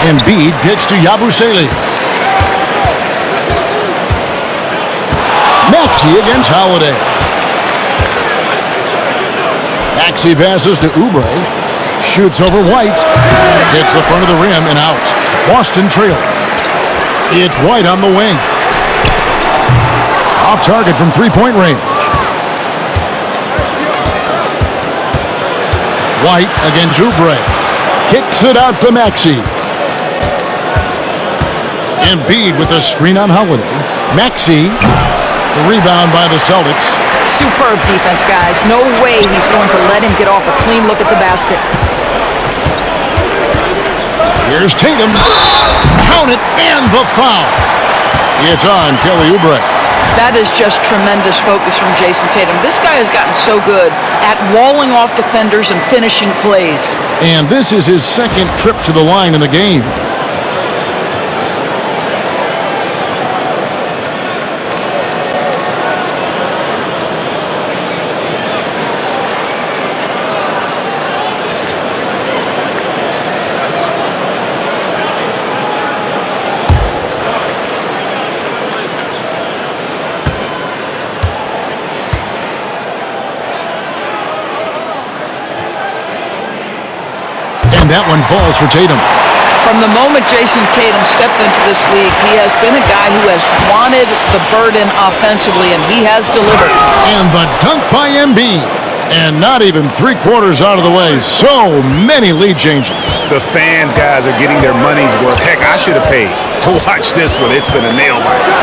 Embiid gets to Yabusele. Maxey against Holiday. Maxey passes to Oubre. Shoots over White. Hits the front of the rim and out. Boston trailing. It's White on the wing. Off target from three-point range. White against Oubre. Kicks it out to Maxey. Embiid with a screen on Holiday. Maxey. The rebound by the Celtics. Superb defense, guys. No way he's going to let him get off a clean look at the basket. Here's Tatum. Count it, and the foul. It's on Kelly Oubre. That is just tremendous focus from Jason Tatum. This guy has gotten so good at walling off defenders and finishing plays. And this is his second trip to the line in the game. And that one falls for Tatum. From the moment Jason Tatum stepped into this league, he has been a guy who has wanted the burden offensively, and he has delivered. And the dunk by Embiid. And not even 3/4 out of the way. So many lead changes. The fans, guys, are getting their money's worth. Heck, I should have paid to watch this one. It's been a nail-biter.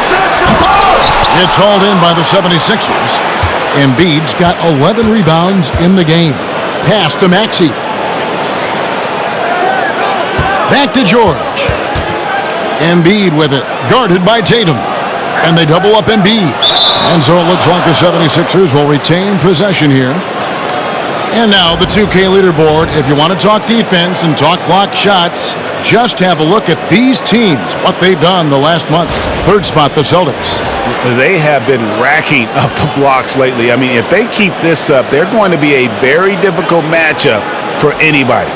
It's hauled in by the 76ers. Embiid's got 11 rebounds in the game. Pass to Maxey. Back to George. Embiid with it, guarded by Tatum. And they double up Embiid. And so it looks like the 76ers will retain possession here. And now the 2K leaderboard. If you want to talk defense and talk block shots, just have a look at these teams, what they've done the last month. Third spot, the Celtics. They have been racking up the blocks lately. I mean, if they keep this up, they're going to be a very difficult matchup for anybody.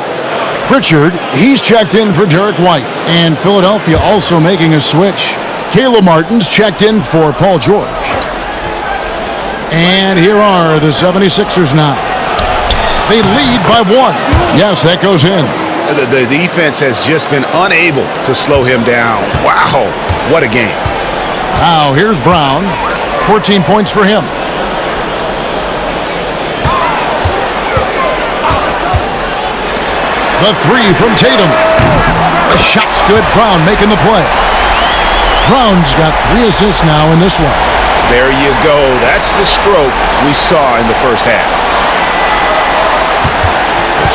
Pritchard, he's checked in for Derek White. And Philadelphia also making a switch. Caleb Martin's checked in for Paul George. And here are the 76ers now. They lead by 1. Yes, that goes in. The defense has just been unable to slow him down. Wow, what a game. Now, here's Brown. 14 points for him. The 3 from Tatum. The shot's good. Brown making the play. Brown's got 3 assists now in this one. There you go. That's the stroke we saw in the first half.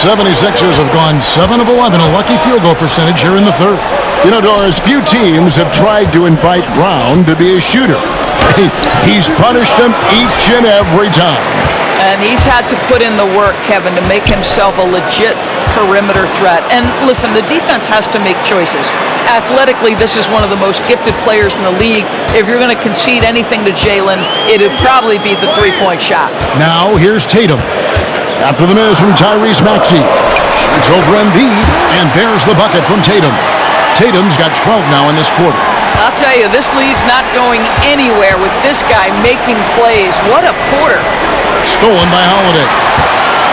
76ers have gone 7 of 11, a lucky field goal percentage here in the third. You know, Doris, few teams have tried to invite Brown to be a shooter. He's punished them each and every time. And he's had to put in the work, Kevin, to make himself a legit perimeter threat. And listen, the defense has to make choices. Athletically, this is one of the most gifted players in the league. If you're going to concede anything to Jalen, it'd probably be the three-point shot. Now, here's Tatum. After the miss from Tyrese Maxey. Shoots over Embiid, and there's the bucket from Tatum. Tatum's got 12 now in this quarter. I'll tell you, this lead's not going anywhere with this guy making plays. What a quarter. Stolen by Holiday.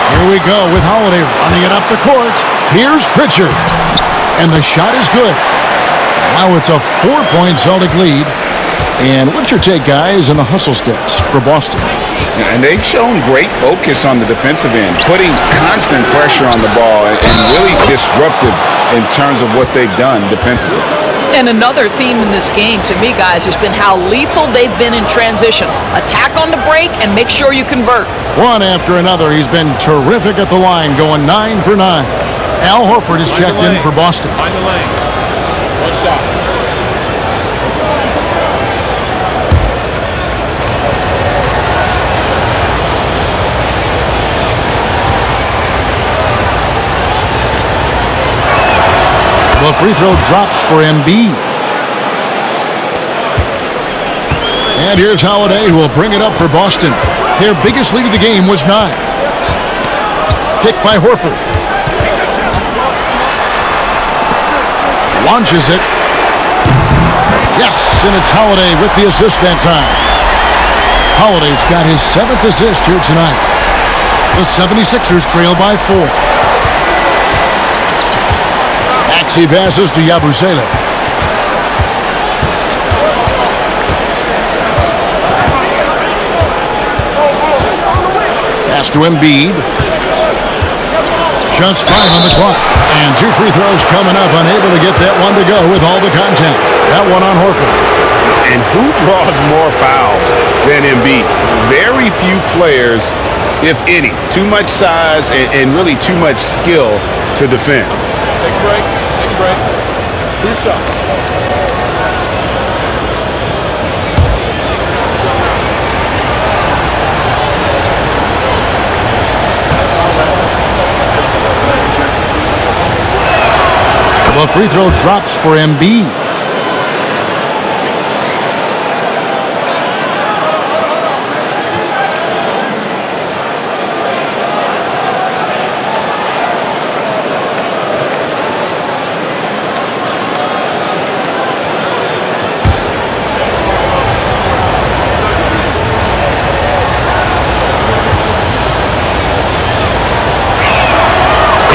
Here we go with Holiday running it up the court. Here's Pritchard. And the shot is good. Now it's a 4-point Celtic lead. And what's your take, guys, on the hustle stats for Boston? And they've shown great focus on the defensive end, putting constant pressure on the ball and really disruptive in terms of what they've done defensively. And another theme in this game, to me, guys, has been how lethal they've been in transition. Attack on the break and make sure you convert. One after another, he's been terrific at the line, going 9 for 9. Al Horford is checked in for Boston. Find the lane. One shot. The free throw drops for Embiid. And here's Holiday, who will bring it up for Boston. Their biggest lead of the game was 9. Kicked by Horford. Launches it. Yes, and it's Holiday with the assist that time. Holiday's got his 7th assist here tonight. The 76ers trail by 4. Maxey passes to Yabusele. Pass to Embiid. Just 5 on the clock. And 2 free throws coming up. Unable to get that one to go with all the contact. That one on Horford. And who draws more fouls than Embiid? Very few players, if any. Too much size and really too much skill to defend. Take a break. Take a break. 2 shots. The free throw drops for Embiid.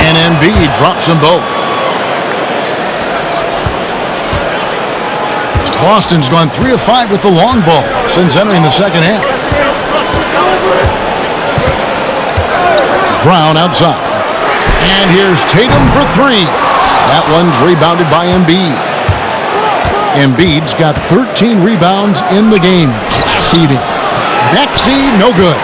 And Embiid drops them both. Boston's gone 3 of 5 with the long ball since entering the second half. Brown outside. And here's Tatum for 3. That one's rebounded by Embiid. Embiid's got 13 rebounds in the game. Class eating. Maxey, no good.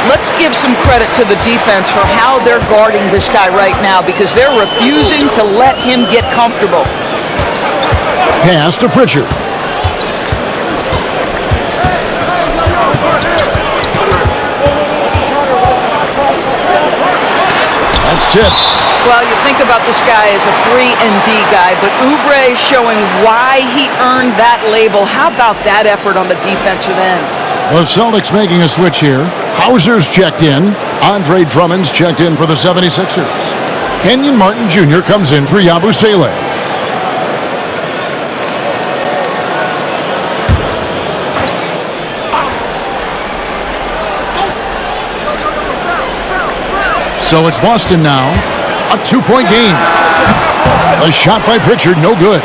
Let's give some credit to the defense for how they're guarding this guy right now, because they're refusing to let him get comfortable. Pass to Pritchard. That's tipped. Well, you think about this guy as a 3-and-D guy, but Oubre showing why he earned that label. How about that effort on the defensive end? The Celtics making a switch here. Hauser's checked in. Andre Drummond's checked in for the 76ers. Kenyon Martin Jr. comes in for Yabusele. So it's Boston now. A 2-point game. A shot by Pritchard, no good.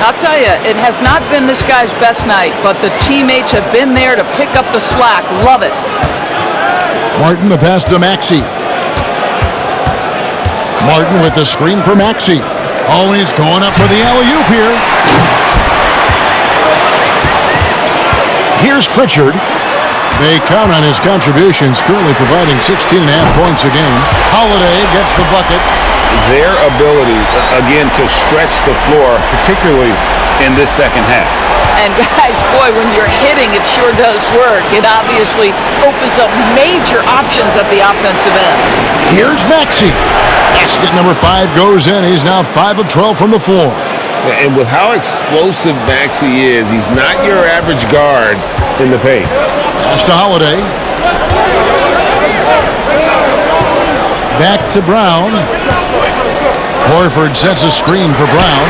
I'll tell you, it has not been this guy's best night, but the teammates have been there to pick up the slack. Love it. Martin, the pass to Maxey. Martin with the screen for Maxey. Oh, he's going up for the alley-oop here. Here's Pritchard. They count on his contributions, currently providing 16.5 points a game. Holiday gets the bucket. Their ability, again, to stretch the floor, particularly in this second half. And guys, boy, when you're hitting, it sure does work. It obviously opens up major options at the offensive end. Here's Maxey. Basket number 5 goes in. He's now 5 of 12 from the floor. And with how explosive Maxey is, he's not your average guard in the paint. Pass to Holiday. Back to Brown. Horford sets a screen for Brown.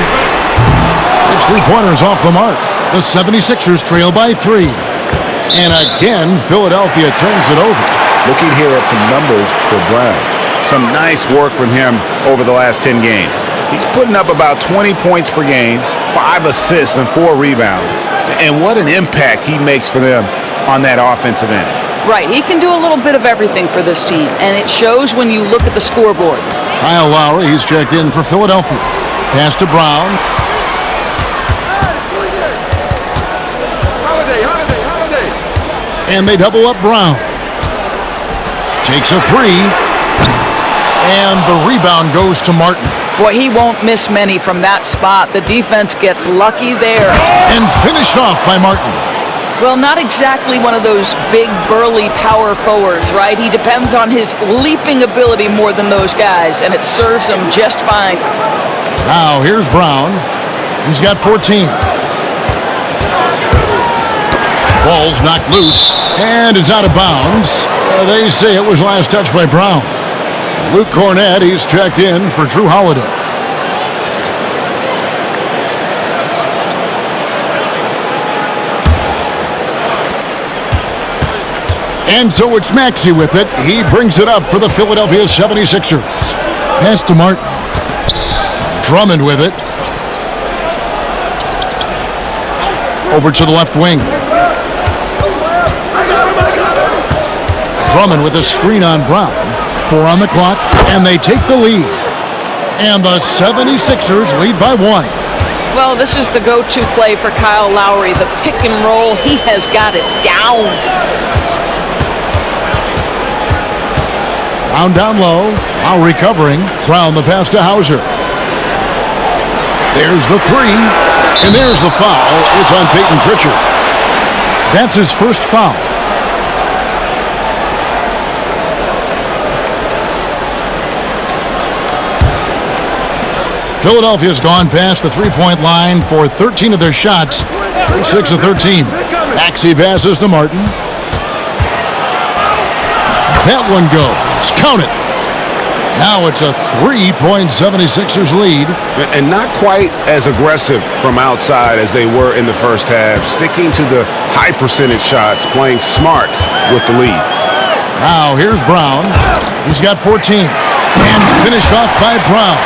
His three-pointer's off the mark. The 76ers trail by 3. And again, Philadelphia turns it over. Looking here at some numbers for Brown. Some nice work from him over the last 10 games. He's putting up about 20 points per game, 5 assists and 4 rebounds. And what an impact he makes for them on that offensive end. Right, he can do a little bit of everything for this team, and it shows when you look at the scoreboard. Kyle Lowry, he's checked in for Philadelphia. Pass to Brown. And they double up Brown. Takes a 3. And the rebound goes to Martin. Boy, he won't miss many from that spot. The defense gets lucky there. And finished off by Martin. Well, not exactly one of those big, burly power forwards, right? He depends on his leaping ability more than those guys, and it serves him just fine. Now, here's Brown. He's got 14. Ball's knocked loose, and it's out of bounds. They say it was last touched by Brown. Luke Cornett, he's checked in for Drew Holiday. And so it's Maxey with it. He brings it up for the Philadelphia 76ers. Pass to Martin. Drummond with it. Over to the left wing. Drummond with a screen on Brown. 4 on the clock, and they take the lead. And the 76ers lead by 1. Well, this is the go-to play for Kyle Lowry. The pick and roll, he has got it down. Brown down low, while recovering. Brown the pass to Hauser. There's the 3, and there's the foul. It's on Peyton Pritchard. That's his first foul. Philadelphia's gone past the three-point line for 13 of their shots. 6 of 13. Maxey passes to Martin. That one goes. Count it. Now it's a 3-point 76ers lead. And not quite as aggressive from outside as they were in the first half. Sticking to the high percentage shots, playing smart with the lead. Now here's Brown. He's got 14. And finished off by Brown.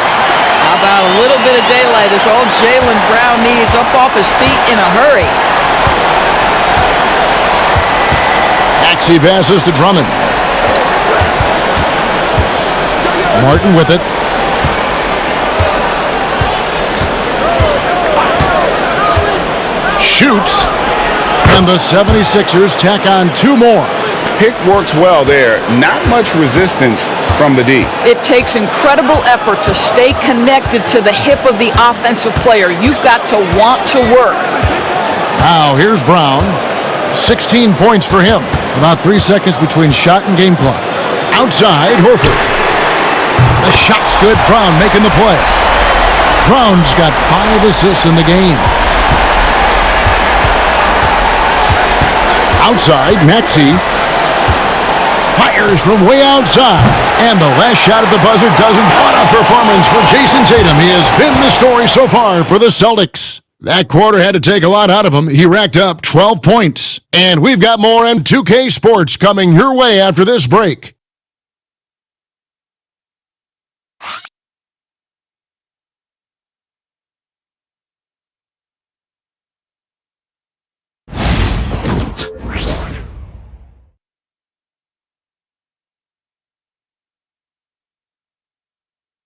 How about a little bit of daylight is all Jaylen Brown needs, up off his feet in a hurry. Maxey passes to Drummond. Martin with it. Shoots. And the 76ers tack on 2 more. pick works well there. Not much resistance from the D. It takes incredible effort to stay connected to the hip of the offensive player. You've got to want to work. Now, here's Brown. 16 points for him. About 3 seconds between shot and game clock. Outside, Horford. The shot's good. Brown making the play. Brown's got 5 assists in the game. Outside, Maxey fires from way outside. And the last shot at the buzzer doesn't. What a performance for Jason Tatum. He has been the story so far for the Celtics. That quarter had to take a lot out of him. He racked up 12 points. And we've got more M2K Sports coming your way after this break.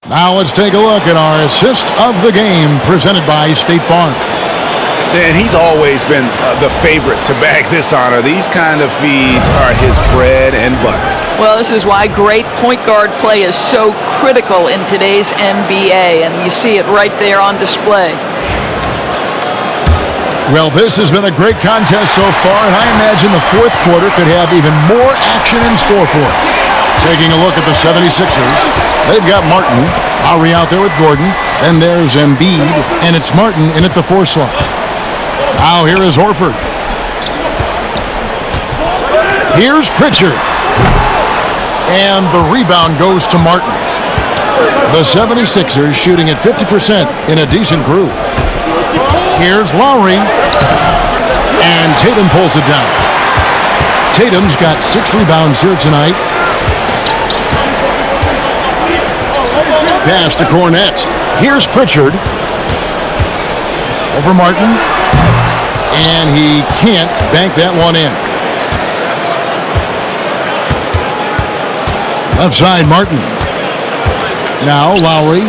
Now let's take a look at our assist of the game presented by State Farm. And he's always been the favorite to bag this honor. These kind of feeds are his bread and butter. Well, this is why great point guard play is so critical in today's NBA, and you see it right there on display. Well, this has been a great contest so far, and I imagine the fourth quarter could have even more action in store for us. Taking a look at the 76ers, they've got Martin, Lowry out there with Gordon, then there's Embiid, and it's Martin in at the 4 slot. Now here is Horford. Here's Pritchard. And the rebound goes to Martin. The 76ers shooting at 50% in a decent groove. Here's Lowry. And Tatum pulls it down. Tatum's got 6 rebounds here tonight. Pass to Cornette. Here's Pritchard. Over Martin. And he can't bank that one in. Left side, Martin. Now Lowry.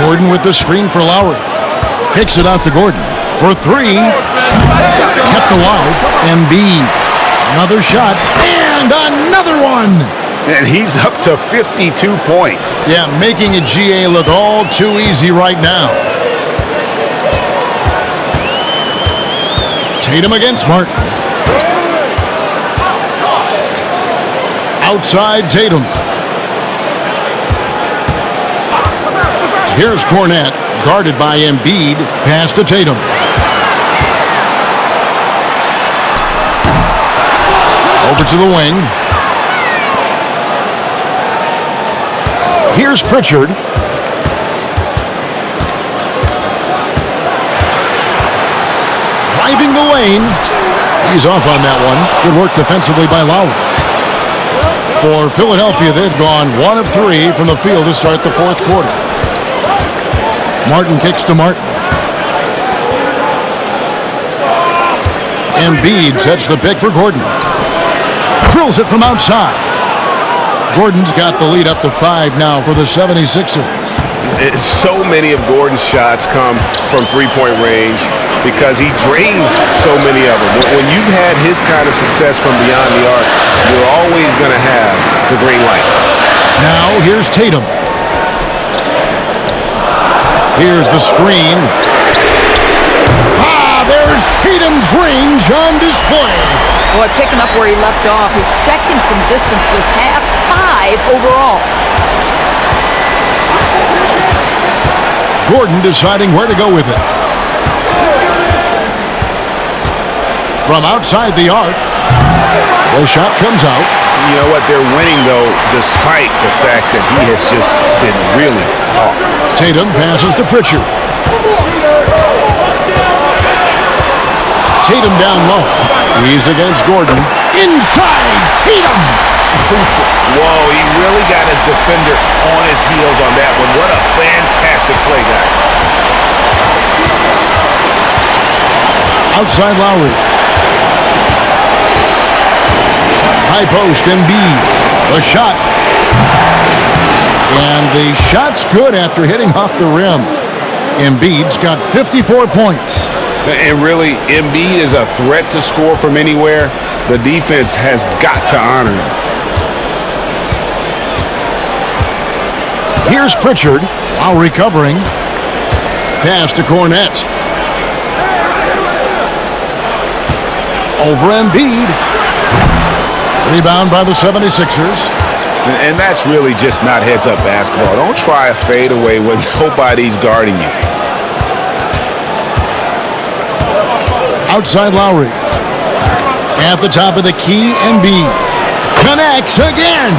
Gordon with the screen for Lowry. Kicks it out to Gordon. For 3. Kept alive. Embiid. Another shot. And another one. And he's up to 52 points. Yeah, making a GA look all too easy right now. Tatum against Martin. Outside Tatum. Here's Cornette, guarded by Embiid. Pass to Tatum. Over to the wing. Here's Pritchard. Driving the lane. He's off on that one. Good work defensively by Lowry. For Philadelphia, they've gone 1 of 3 from the field to start the fourth quarter. Martin kicks to Martin. Embiid sets the pick for Gordon. Drills it from outside. Gordon's got the lead up to 5 now for the 76ers. So many of Gordon's shots come from three-point range because he drains so many of them. When you've had his kind of success from beyond the arc, you're always going to have the green light. Now here's Tatum. Here's the screen. There's Tatum's range on display. Boy, picking up where he left off. His second from distance this half, 5 overall. Gordon deciding where to go with it. From outside the arc, the shot comes out. You know what? They're winning, though, despite the fact that he has just been really off. Tatum passes to Pritchard. Tatum down low. He's against Gordon. Inside, Tatum! Whoa, he really got his defender on his heels on that one. What a fantastic play, guys. Outside Lowry. High post, Embiid. The shot. And the shot's good after hitting off the rim. Embiid's got 54 points. And really, Embiid is a threat to score from anywhere. The defense has got to honor him. Here's Pritchard while recovering. Pass to Cornette. Over Embiid. Rebound by the 76ers. And that's really just not heads-up basketball. Don't try a fadeaway when nobody's guarding you. Outside Lowry. At the top of the key, Embiid connects again.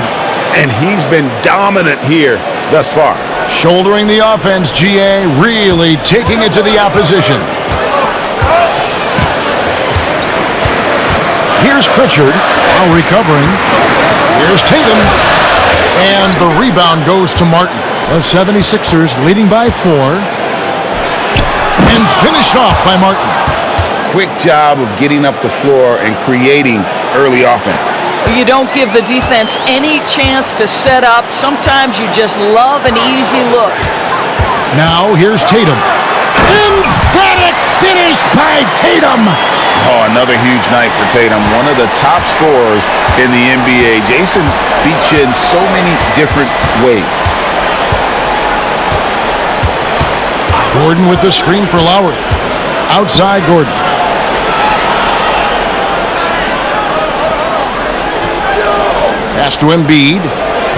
And he's been dominant here thus far. Shouldering the offense, GA really taking it to the opposition. Here's Pritchard while recovering. Here's Tatum. And the rebound goes to Martin. The 76ers leading by 4. And finished off by Martin. Quick job of getting up the floor and creating early offense. You don't give the defense any chance to set up. Sometimes you just love an easy look. Now here's Tatum. Emphatic finish by Tatum. Oh, another huge night for Tatum. One of the top scorers in the NBA. Jason beats you in so many different ways. Gordon with the screen for Lowry. Outside Gordon. Pass to Embiid.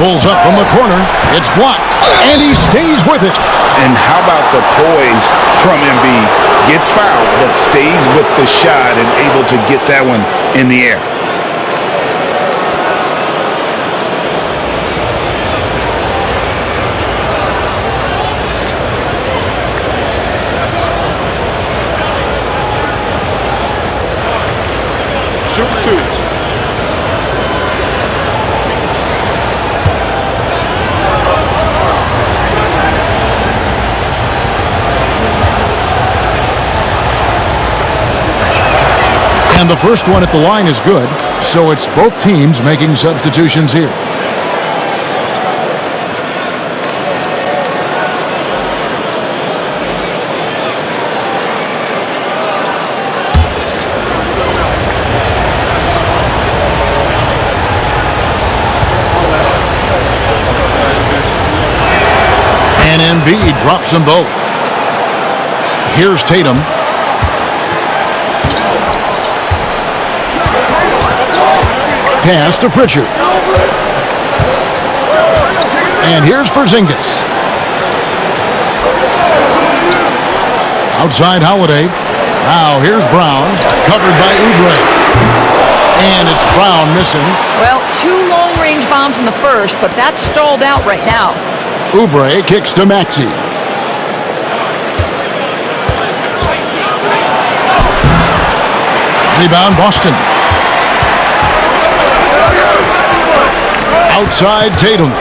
Pulls up from the corner. It's blocked. And he stays with it. And how about the poise from Embiid? Gets fouled, but stays with the shot and able to get that one in the air. Shoot 2. And the first one at the line is good, so it's both teams making substitutions here. And Embiid drops them both. Here's Tatum. Pass to Pritchard. And here's Porzingis. Outside Holiday. Now here's Brown. Covered by Oubre. And it's Brown missing. Well, 2 long-range bombs in the first, but that's stalled out right now. Oubre kicks to Maxey. Rebound Boston. Outside Tatum.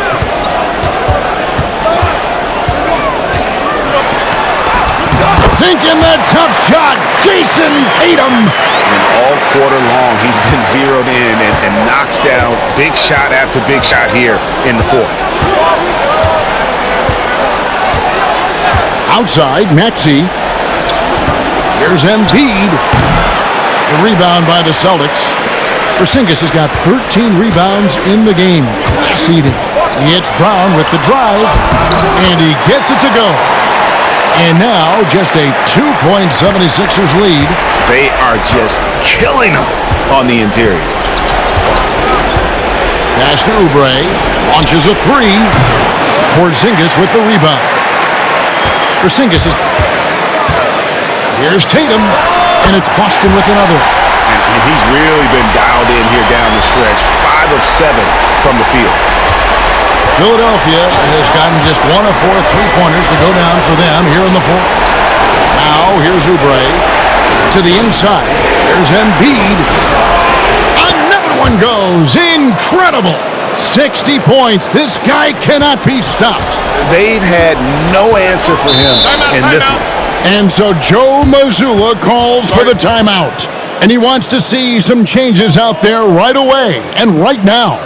Sinking that tough shot, Jason Tatum. And all quarter long, he's been zeroed in and knocks down big shot after big shot here in the fourth. Outside, Maxey. Here's Embiid. The rebound by the Celtics. Porzingis has got 13 rebounds in the game. Class eating. It's Brown with the drive, and he gets it to go. And now just a 2-point 76ers lead. They are just killing them on the interior. Pass to Oubre. Launches a 3. Porzingis with the rebound. Porzingis is... Here's Tatum, and it's Boston with another. And he's really been dialed in here down the stretch. 5 of 7 from the field. Philadelphia has gotten just 1 of 4 3-pointers to go down for them here in the fourth. Now here's Oubre to the inside. There's Embiid. Another one goes. Incredible. 60 points. This guy cannot be stopped. They've had no answer for him in this one. And so Joe Mazzulla calls for the timeout. And he wants to see some changes out there right away and right now.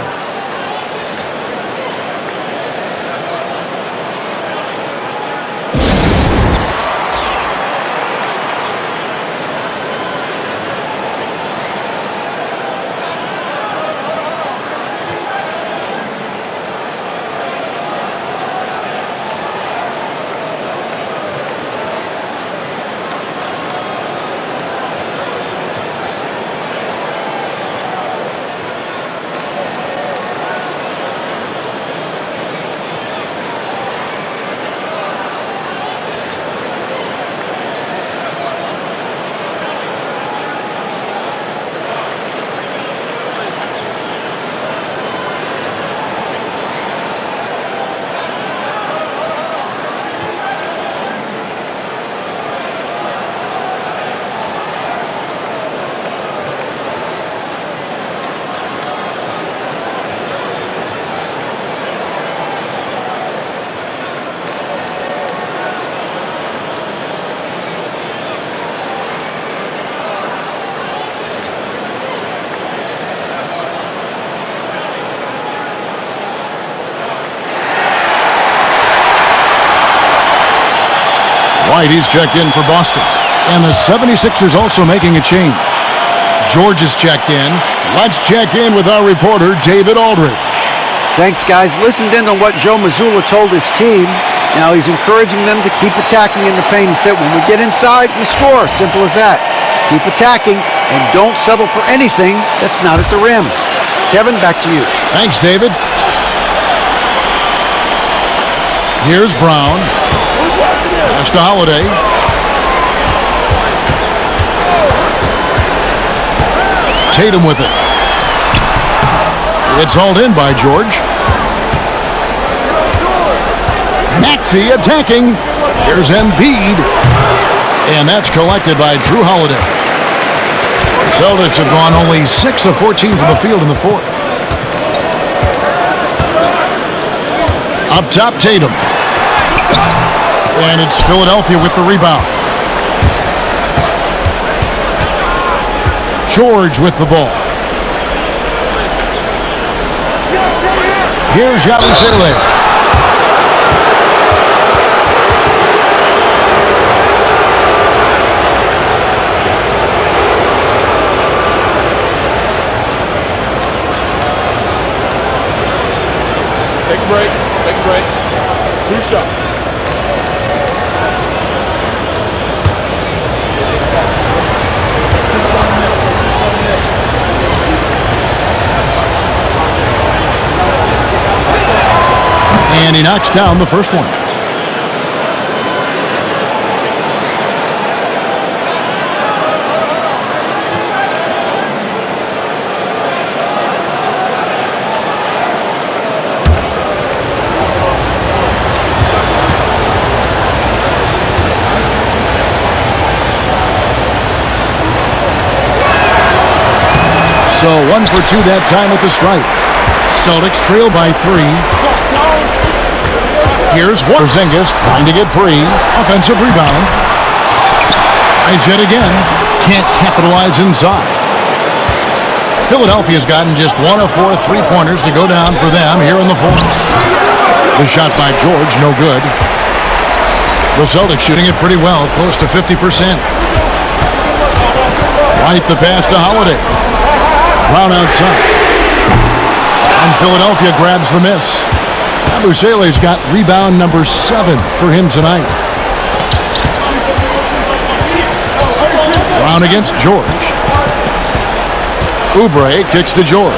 White, he's checked in for Boston. And the 76ers also making a change. George is checked in. Let's check in with our reporter, David Aldridge. Thanks, guys. Listened in on what Joe Mazzulla told his team. Now he's encouraging them to keep attacking in the paint. He said, when we get inside, we score. Simple as that. Keep attacking and don't settle for anything that's not at the rim. Kevin, back to you. Thanks, David. Here's Brown. Pass to Holiday. Tatum with it. It's hauled in by George. Maxey attacking. Here's Embiid. And that's collected by Drew Holiday. The Celtics have gone only 6 of 14 from the field in the fourth. Up top, Tatum. And it's Philadelphia with the rebound. George with the ball. Here's Yabusele. Take a break. Take a break. 2 shots. And he knocks down the first one. So 1 for 2 that time with the strike. Celtics trail by 3. Here's Porzingis trying to get free. Offensive rebound. Tries yet again. Can't capitalize inside. Philadelphia's gotten just 1 of 4 3-pointers to go down for them here in the fourth. The shot by George, no good. The Celtics shooting it pretty well, close to 50%. White the pass to Holiday. Brown outside. And Philadelphia grabs the miss. Yabusele's got rebound number 7 for him tonight. Brown against George. Oubre kicks to George.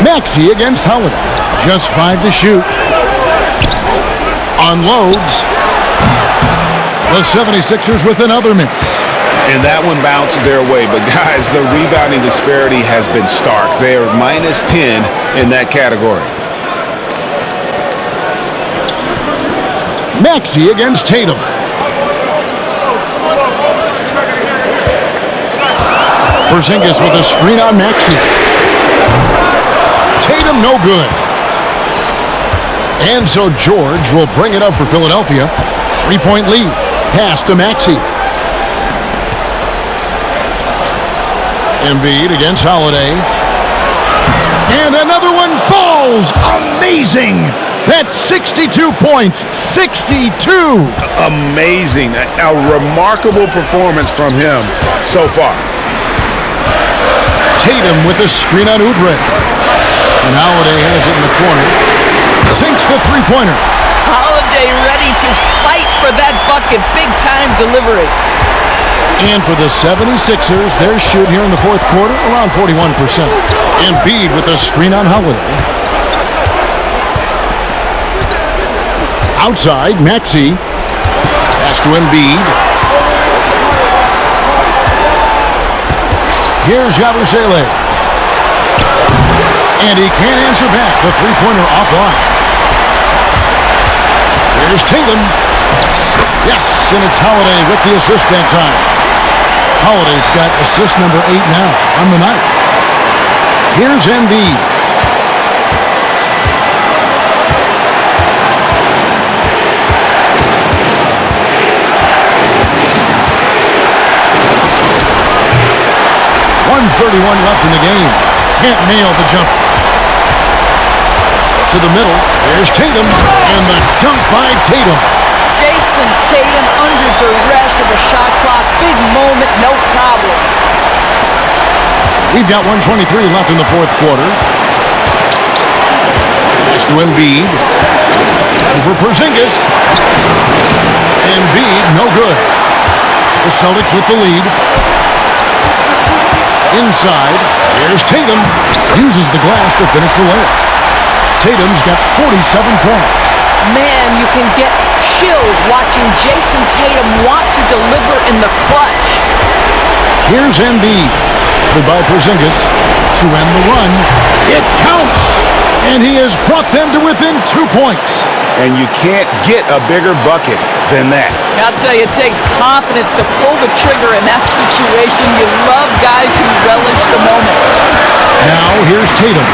Maxey against Holiday. Just 5 to shoot. Unloads. The 76ers with another miss. And that one bounced their way. But, guys, the rebounding disparity has been stark. They are minus 10 in that category. Maxey against Tatum. Porzingis with a screen on Maxey. Tatum no good. And so George will bring it up for Philadelphia. 3-point lead. Pass to Maxey. Embiid against Holiday. And another one falls. Amazing. That's 62 points. 62. Amazing. A remarkable performance from him so far. Tatum with a screen on Oubre. And Holiday has it in the corner. Sinks the three-pointer. Holiday ready to fight for that bucket. Big time delivery. And for the 76ers, their shoot here in the fourth quarter, around 41%. Embiid with a screen on Holiday. Outside, Maxey. Pass to Embiid. Here's Yabusele. And he can't answer back. The three-pointer offline. Here's Tatum. Yes, and it's Holiday with the assist that time. Holiday's got assist number 8 now on the night. Here's Embiid. .131 left in the game. Can't nail the jumper. to the middle. There's Tatum, and the dunk by Tatum. Jason Tatum under duress of the shot clock. Big moment, no problem. We've got 1:23 left in the fourth quarter. Pass to Embiid. Over Porzingis. Embiid, no good. The Celtics with the lead. Inside, here's Tatum. Uses the glass to finish the layup. Tatum's got 47 points. Man, you can get chills watching Jason Tatum want to deliver in the clutch. Here's Embiid. By Porzingis to end the run. It counts! And he has brought them to within 2 points. And you can't get a bigger bucket than that. I'll tell you, it takes confidence to pull the trigger in that situation. You love guys who relish the moment. Now here's Tatum.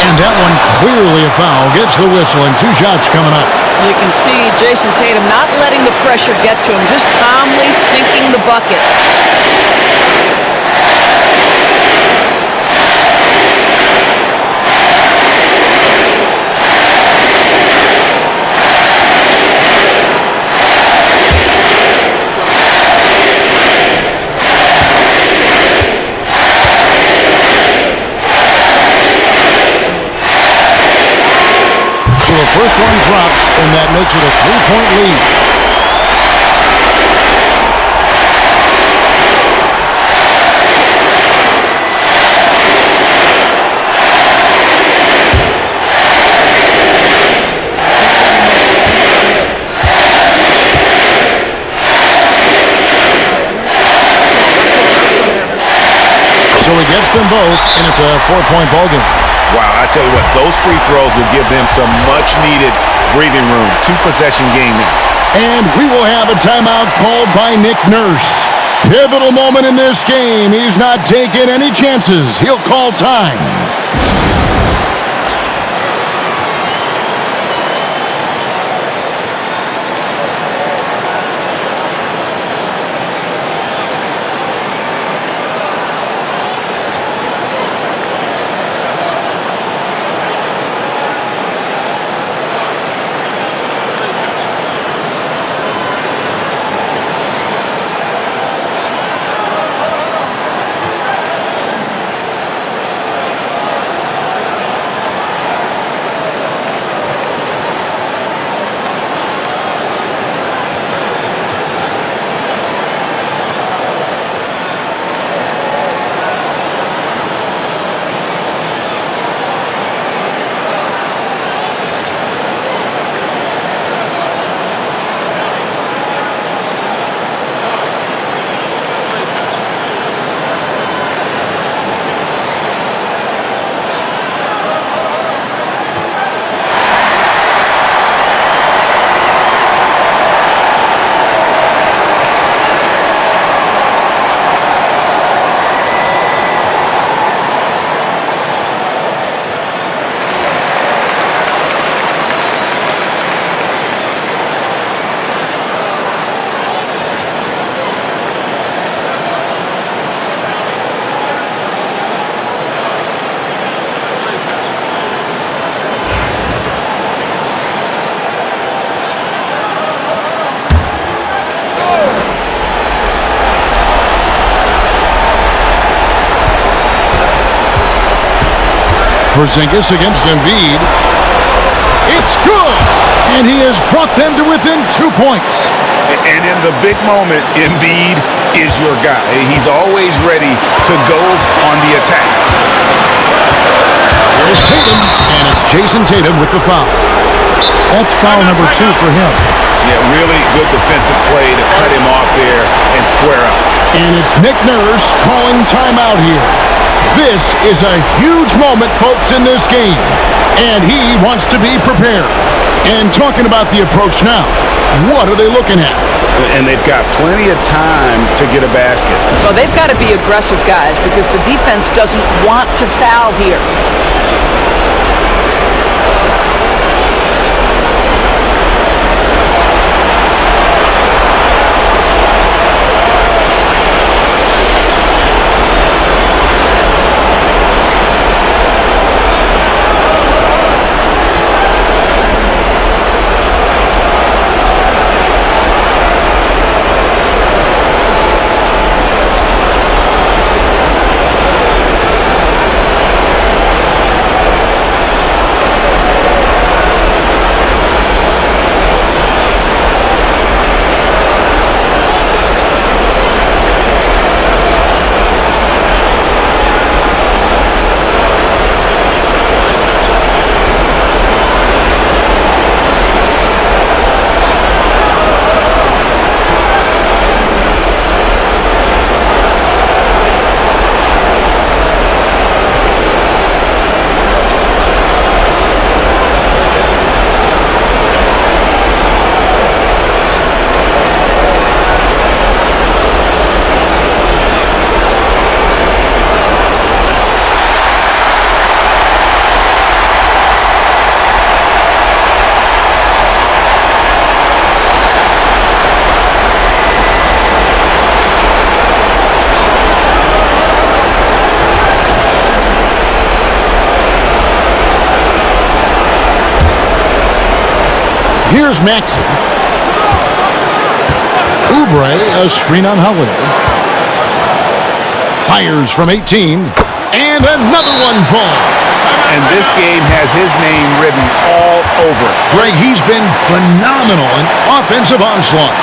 And that one clearly a foul. Gets the whistle and 2 shots coming up. You can see Jason Tatum not letting the pressure get to him, just calmly sinking the bucket. So the first one drops, and that makes it a 3-point lead. So he gets them both, and it's a 4-point ballgame. Wow, I tell you what, those free throws will give them some much-needed breathing room. 2-possession game now. And we will have a timeout called by Nick Nurse. Pivotal moment in this game. He's not taking any chances. He'll call time. Porzingis against Embiid. It's good! And he has brought them to within 2 points. And in the big moment, Embiid is your guy. He's always ready to go on the attack. Here's Tatum, and it's Jason Tatum with the foul. That's foul number 2 for him. Yeah, really good defensive play to cut him off there and square up. And it's Nick Nurse calling timeout here. This is a huge moment, folks, in this game. And he wants to be prepared. And talking about the approach now, what are they looking at? And they've got plenty of time to get a basket. Well, they've got to be aggressive, guys, because the defense doesn't want to foul here. Here's Maxey. Oubre, a screen on Holiday. Fires from 18. And another one falls. And this game has his name written all over it. Greg, he's been phenomenal in offensive onslaught.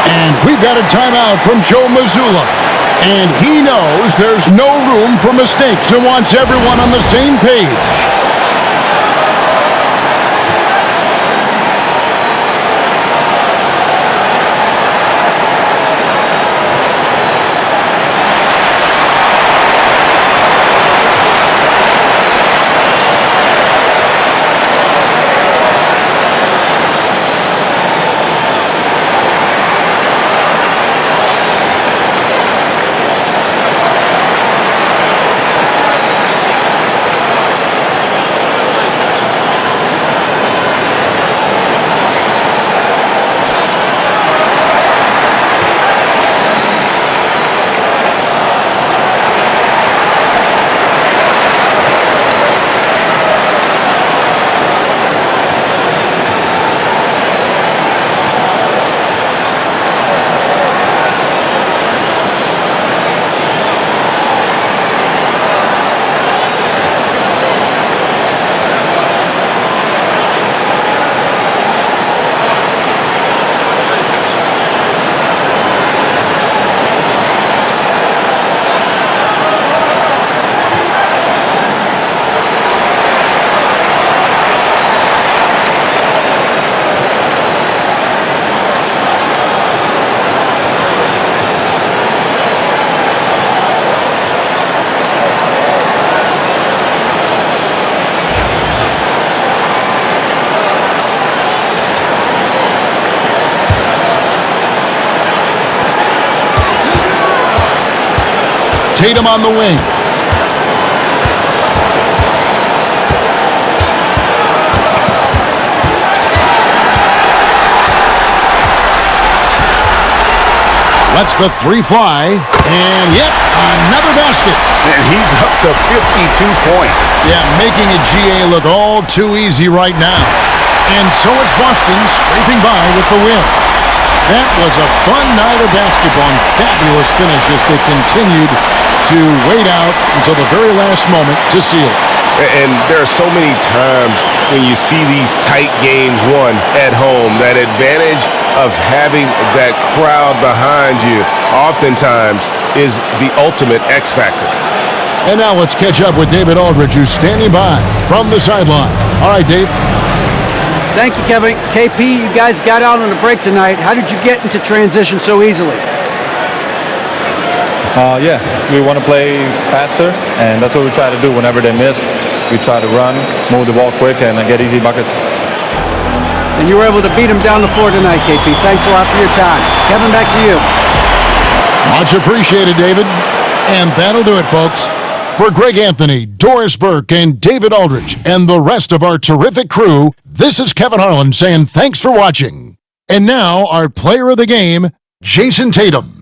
And we've got a timeout from Joe Mazzulla. And he knows there's no room for mistakes and wants everyone on the same page. Tatum on the wing. Lets the three fly. And yep, another basket. And he's up to 52 points. Yeah, making a GA look all too easy right now. And so it's Boston scraping by with the win. That was a fun night of basketball and fabulous finish as they continued to wait out until the very last moment to seal it. And there are so many times when you see these tight games won at home, that advantage of having that crowd behind you oftentimes is the ultimate X factor. And now let's catch up with David Aldridge, who's standing by from the sideline. All right, Dave. Thank you, Kevin. KP, you guys got out on a break tonight. How did you get into transition so easily? Yeah, we want to play faster, and that's what we try to do whenever they miss. We try to run, move the ball quick, and get easy buckets. And you were able to beat them down the floor tonight, KP. Thanks a lot for your time. Kevin, back to you. Much appreciated, David. And that'll do it, folks. For Greg Anthony, Doris Burke, and David Aldridge, and the rest of our terrific crew, this is Kevin Harlan saying thanks for watching. And now, our player of the game, Jason Tatum.